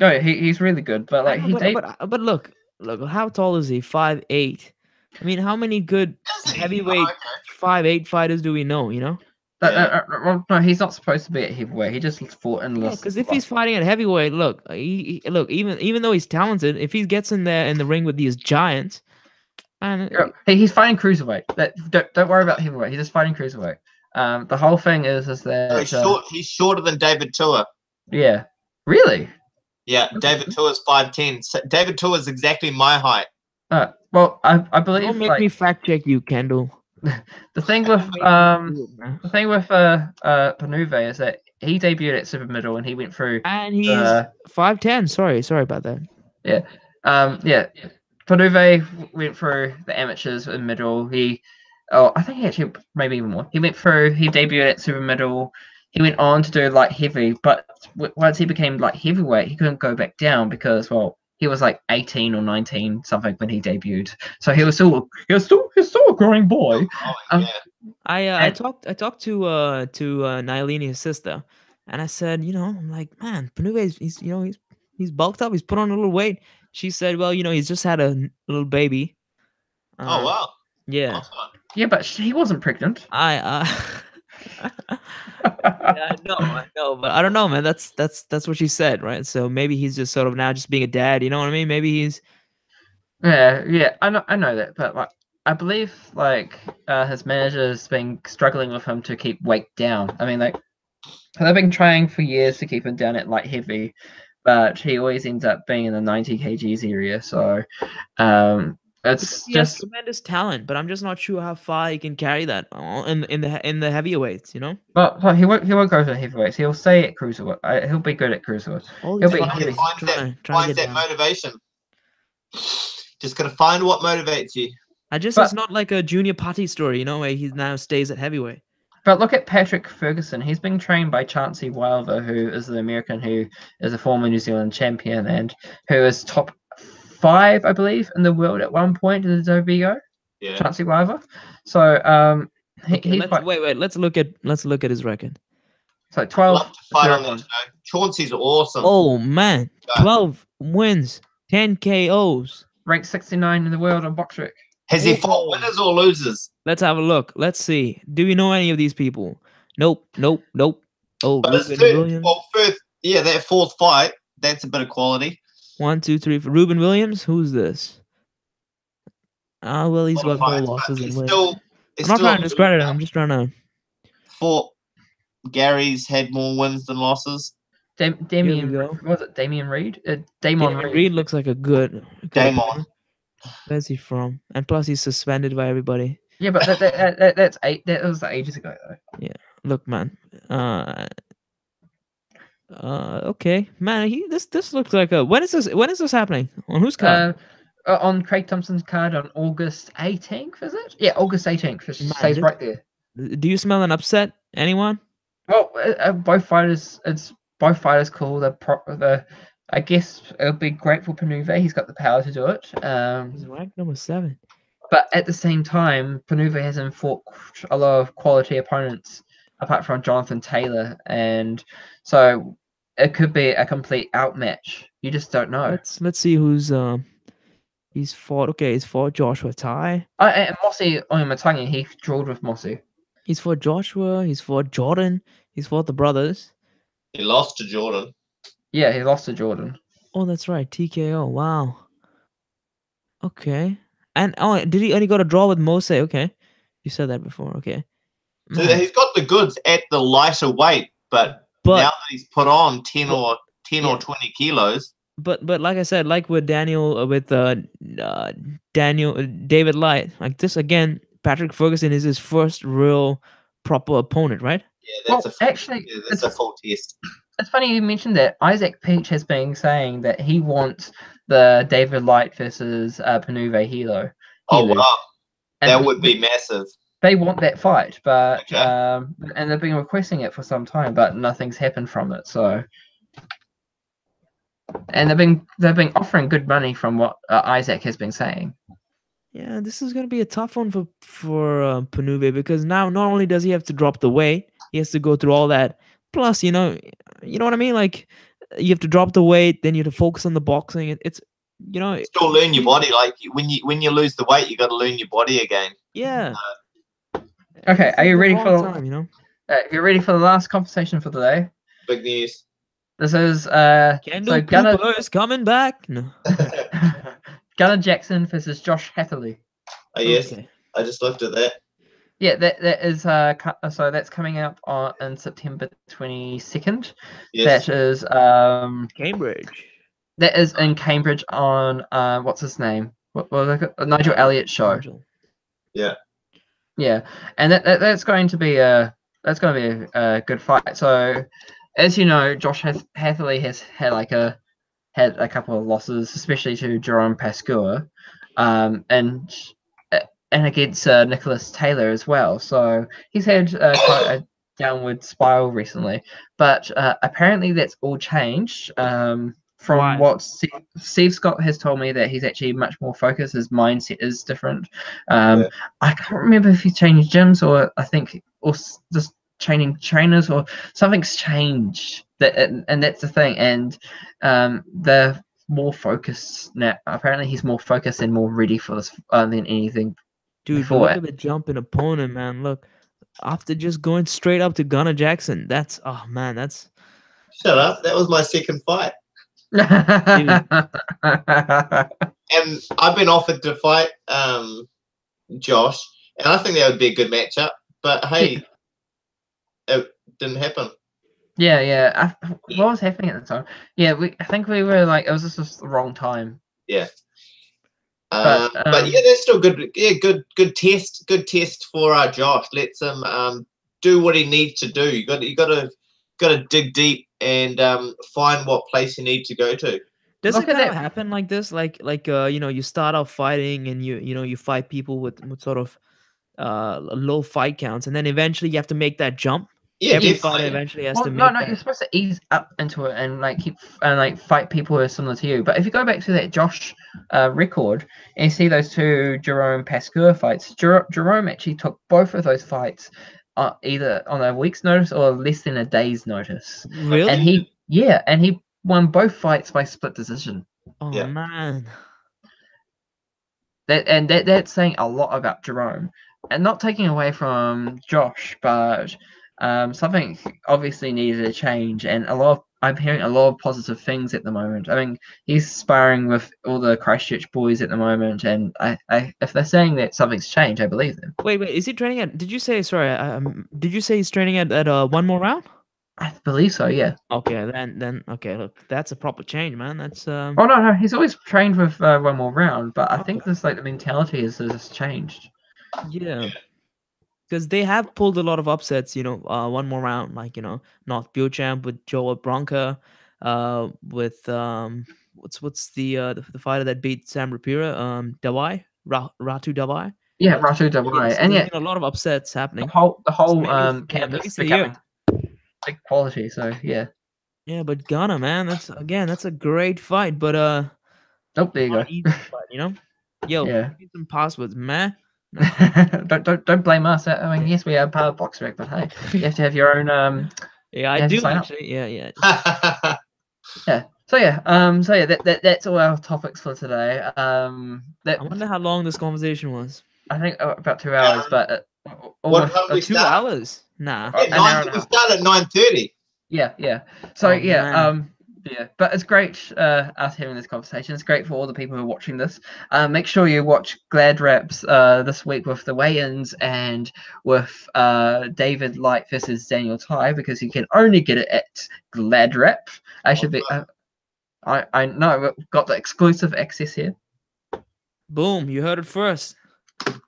Oh, he's really good. But like but look, how tall is he? 5'8". I mean, how many good heavyweight 5'8" fighters do we know? You know. Well, no, he's not supposed to be at heavyweight. He just fought in the. Because if he's fighting at heavyweight, look, even though he's talented, if he gets in there in the ring with these giants, and he's fighting cruiserweight. Don't worry about heavyweight. He's just fighting cruiserweight. The whole thing is that he's shorter than David Tua. Yeah, really. Yeah, David Tua's 5'10". So David Tua is exactly my height. Well, I believe. Don't make me fact check you, Kendall. The thing with Panuve is that he debuted at super middle and he went through. And he's 5'10". Sorry about that. Yeah. Panuve went through the amateurs in middle. I think he actually maybe even more. He debuted at super middle. He went on to do light heavy, but once he became light heavyweight, he couldn't go back down because, well, he was like 18 or 19 something when he debuted. So he was still a growing boy. I talked to Nailini, his sister, and I said, I'm like, man, Panuve, he's bulked up, he's put on a little weight. She said, well, he's just had a little baby. Oh wow. Yeah. Awesome. Yeah, but he wasn't pregnant. Yeah, I know, but I don't know, man. That's what she said, right? So maybe he's just sort of now just being a dad. You know what I mean? Maybe he's. Yeah, I know that, but like, I believe like his manager's been struggling with him to keep weight down. I mean, like they've been trying for years to keep him down at light heavy, but he always ends up being in the 90 kgs area. So, he has tremendous talent, but I'm just not sure how far he can carry that in the heavyweights, But he won't go to heavyweights. He'll stay at cruiserweight. He'll be good at cruiserweight. He'll be heavy. Finds that motivation. Just gotta find what motivates you. It's not like a Junior Putty story, where he now stays at heavyweight. But look at Patrick Ferguson. He's being trained by Chancey Wilder, who is the American who is a former New Zealand champion and who is top 5, I believe, in the world at one point in the WBO. Yeah. Chancey Wilder. So let's look at his record. So 12. Love to fight on that show. Chauncey's awesome. Oh man, 12 wins, 10 KOs. Ranked 69 in the world on BoxRec. Has he fought winners or losers? Let's have a look. Let's see. Do we know any of these people? Nope. Oh, but Ruben Williams. Well, that fourth fight, that's a bit of quality. 1, 2, 3. For Ruben Williams, who's this? Well, he's got more losses than wins. I'm not trying to discredit him. I'm just trying to. Gary's had more wins than losses. Damien Reed? Damon Reed looks like a good. Damon. Where's he from? And plus, he's suspended by everybody. Yeah, but that's 8. That was ages ago, though. Yeah. Look, man. Okay, man. This looks like a. When is this happening? On whose card? On Craig Thompson's card on August 18th, is it? Yeah, August 18th. It says right there. Do you smell an upset? Anyone? Well, both fighters. It's both fighters call I guess it'll be great for Panuve. He's got the power to do it. He's ranked number 7. But at the same time, Panuve hasn't fought a lot of quality opponents apart from Jonathan Taylor, and so it could be a complete outmatch. You just don't know. Let's see who's he's fought. Okay, he's fought Joshua Tai. And Mossy Onyematangi, he drawed with Mossy. He's fought Joshua. He's fought Jordan. He's fought the brothers. He lost to Jordan. Yeah, he lost to Jordan. Oh, that's right. TKO. Wow. Okay. And did he only got a draw with Mose? Okay. You said that before. Okay. So he's got the goods at the lighter weight, but now that he's put on 10 or 20 kilos. But like I said, like with Daniel, David Light, like this again, Patrick Ferguson is his first real proper opponent, right? Yeah, that's a full test. It's funny you mentioned that. Isaac Peach has been saying that he wants the David Light versus Panuve Helu. Oh wow, that would be massive. They want that fight, but and they've been requesting it for some time, but nothing's happened from it. So, and they've been offering good money from what Isaac has been saying. Yeah, this is gonna be a tough one for Panuve, because now not only does he have to drop the weight, he has to go through all that. Plus, you know what I mean. Like, you have to drop the weight, then you have to focus on the boxing. It's still learn your body. Like when you lose the weight, you got to learn your body again. Yeah. Okay, are you ready for time, you're ready for the last conversation for the day? Big news. This is Kendall Cooper is coming back. No. Gunnar Jackson versus Josh Hatherly. Oh yes, okay. I just looked at that. Yeah, that is so that's coming up on September 22nd. Yes. That is Cambridge. That is in Cambridge on what's his name? What was it? Nigel Elliott's show. Nigel. Yeah. Yeah, and that's going to be a good fight. So, as you know, Josh Hatherly has had a couple of losses, especially to Jerome Pascua, and against Nicholas Taylor as well. So he's had quite a downward spiral recently. But apparently that's all changed. From what Steve Scott has told me, that he's actually much more focused. His mindset is different. I can't remember if he changed gyms or just changing trainers or something's changed. And that's the thing. And they're more focused now. Apparently he's more focused and more ready for this than anything. Dude, look at the jump in opponent, man. Look, after just going straight up to Gunnar Jackson, that's Shut up. That was my second fight. And I've been offered to fight Josh, and I think that would be a good matchup. But hey, it didn't happen. Yeah. What was happening at the time? Yeah, I think we were like, it was just the wrong time. Yeah. But yeah, that's still good. Yeah, good test. Good test for Josh. Let's him do what he needs to do. You got to dig deep and find what place you need to go to. Does it kind of happen like this? Like you start off fighting and you fight people with sort of low fight counts, and then eventually you have to make that jump. Yeah, every fighter eventually has to make that. You're supposed to ease up into it and keep fight people who are similar to you. But if you go back to that Josh record and you see those two Jerome Pascua fights, Jerome actually took both of those fights either on a week's notice or less than a day's notice. Really? And he won both fights by split decision. Oh yeah. Man. That's saying a lot about Jerome, and not taking away from Josh, but something obviously needed a change, and I'm hearing a lot of positive things at the moment. I mean, he's sparring with all the Christchurch boys at the moment, and if they're saying that something's changed, I believe them. Wait, is he training at? Did you say he's training at one more round? I believe so, yeah. Okay, then okay, look, that's a proper change, man. That's Oh no, he's always trained with one more round, but I think this the mentality has changed. Yeah. Because they have pulled a lot of upsets, one more round, like, Nort Beauchamp with Joe Brunker, with what's the fighter that beat Sam Rapira, Dawai, Ratu Dawai. Yeah, Ratu Dawai, so and a lot of upsets happening. The whole campus becoming big quality. So yeah. Yeah, but Gunnar, man, that's a great fight, but there you go. Easy fight, Yo, yeah. Give me some passwords, man. don't blame us. I mean, yes, we are part of BoxRec, but hey, you have to have your own. Yeah, I do actually. Yeah. yeah. So yeah. That's all our topics for today. I wonder how long this conversation was. I think about 2 hours, but what time we 2 hours? Nah. We start at 9:30. Yeah. So Yeah, but it's great us having this conversation. It's great for all the people who are watching this. Make sure you watch Gladraps this week with the weigh-ins and with David Light versus Daniel Tai, because you can only get it at Gladrap. I know we've got the exclusive access here. Boom! You heard it first.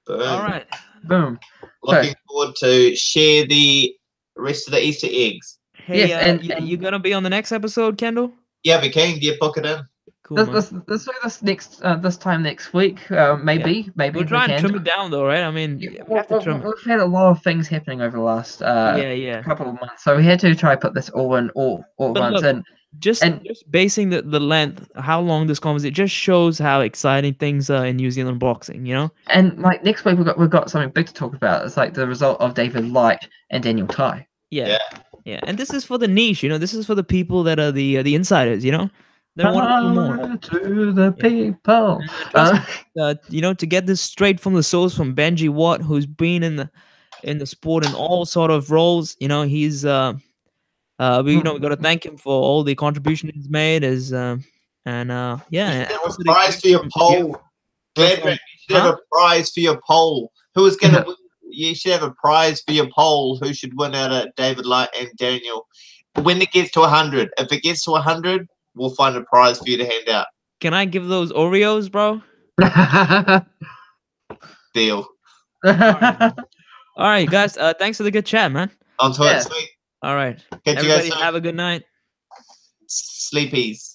Boom. All right. Boom. Looking forward to share the rest of the Easter eggs. Hey, yes, and you gonna be on the next episode, Kendall? Yeah, we can. Yeah, book it in. Cool, this time next week, maybe we'll try and trim it down though, right? I mean, we have to trim it. We've had a lot of things happening over the last couple of months, so we had to try to put this all at once. Look, just basing the length, how long this conversation, it just shows how exciting things are in New Zealand boxing, you know. And like next week we've got something big to talk about. It's like the result of David Light and Daniel Tai. Yeah. And this is for the niche, you know. This is for the people that are the insiders, you know. They want to know more. To the people. You know, to get this straight from the source from Benji Watt, who's been in the sport in all sort of roles. You know, he's we got to thank him for all the contribution he's made. And also prize for your poll. Gladrap, you should have a prize for your poll. Who is going to win? You should have a prize for your poll. Who should win out of David Light and Daniel? When it gets to 100. If it gets to 100, we'll find a prize for you to hand out. Can I give those Oreos, bro? Deal. All right, guys. Thanks for the good chat, man. On to it, sweet. All right. Catch Everybody, have a good night. Sleepies.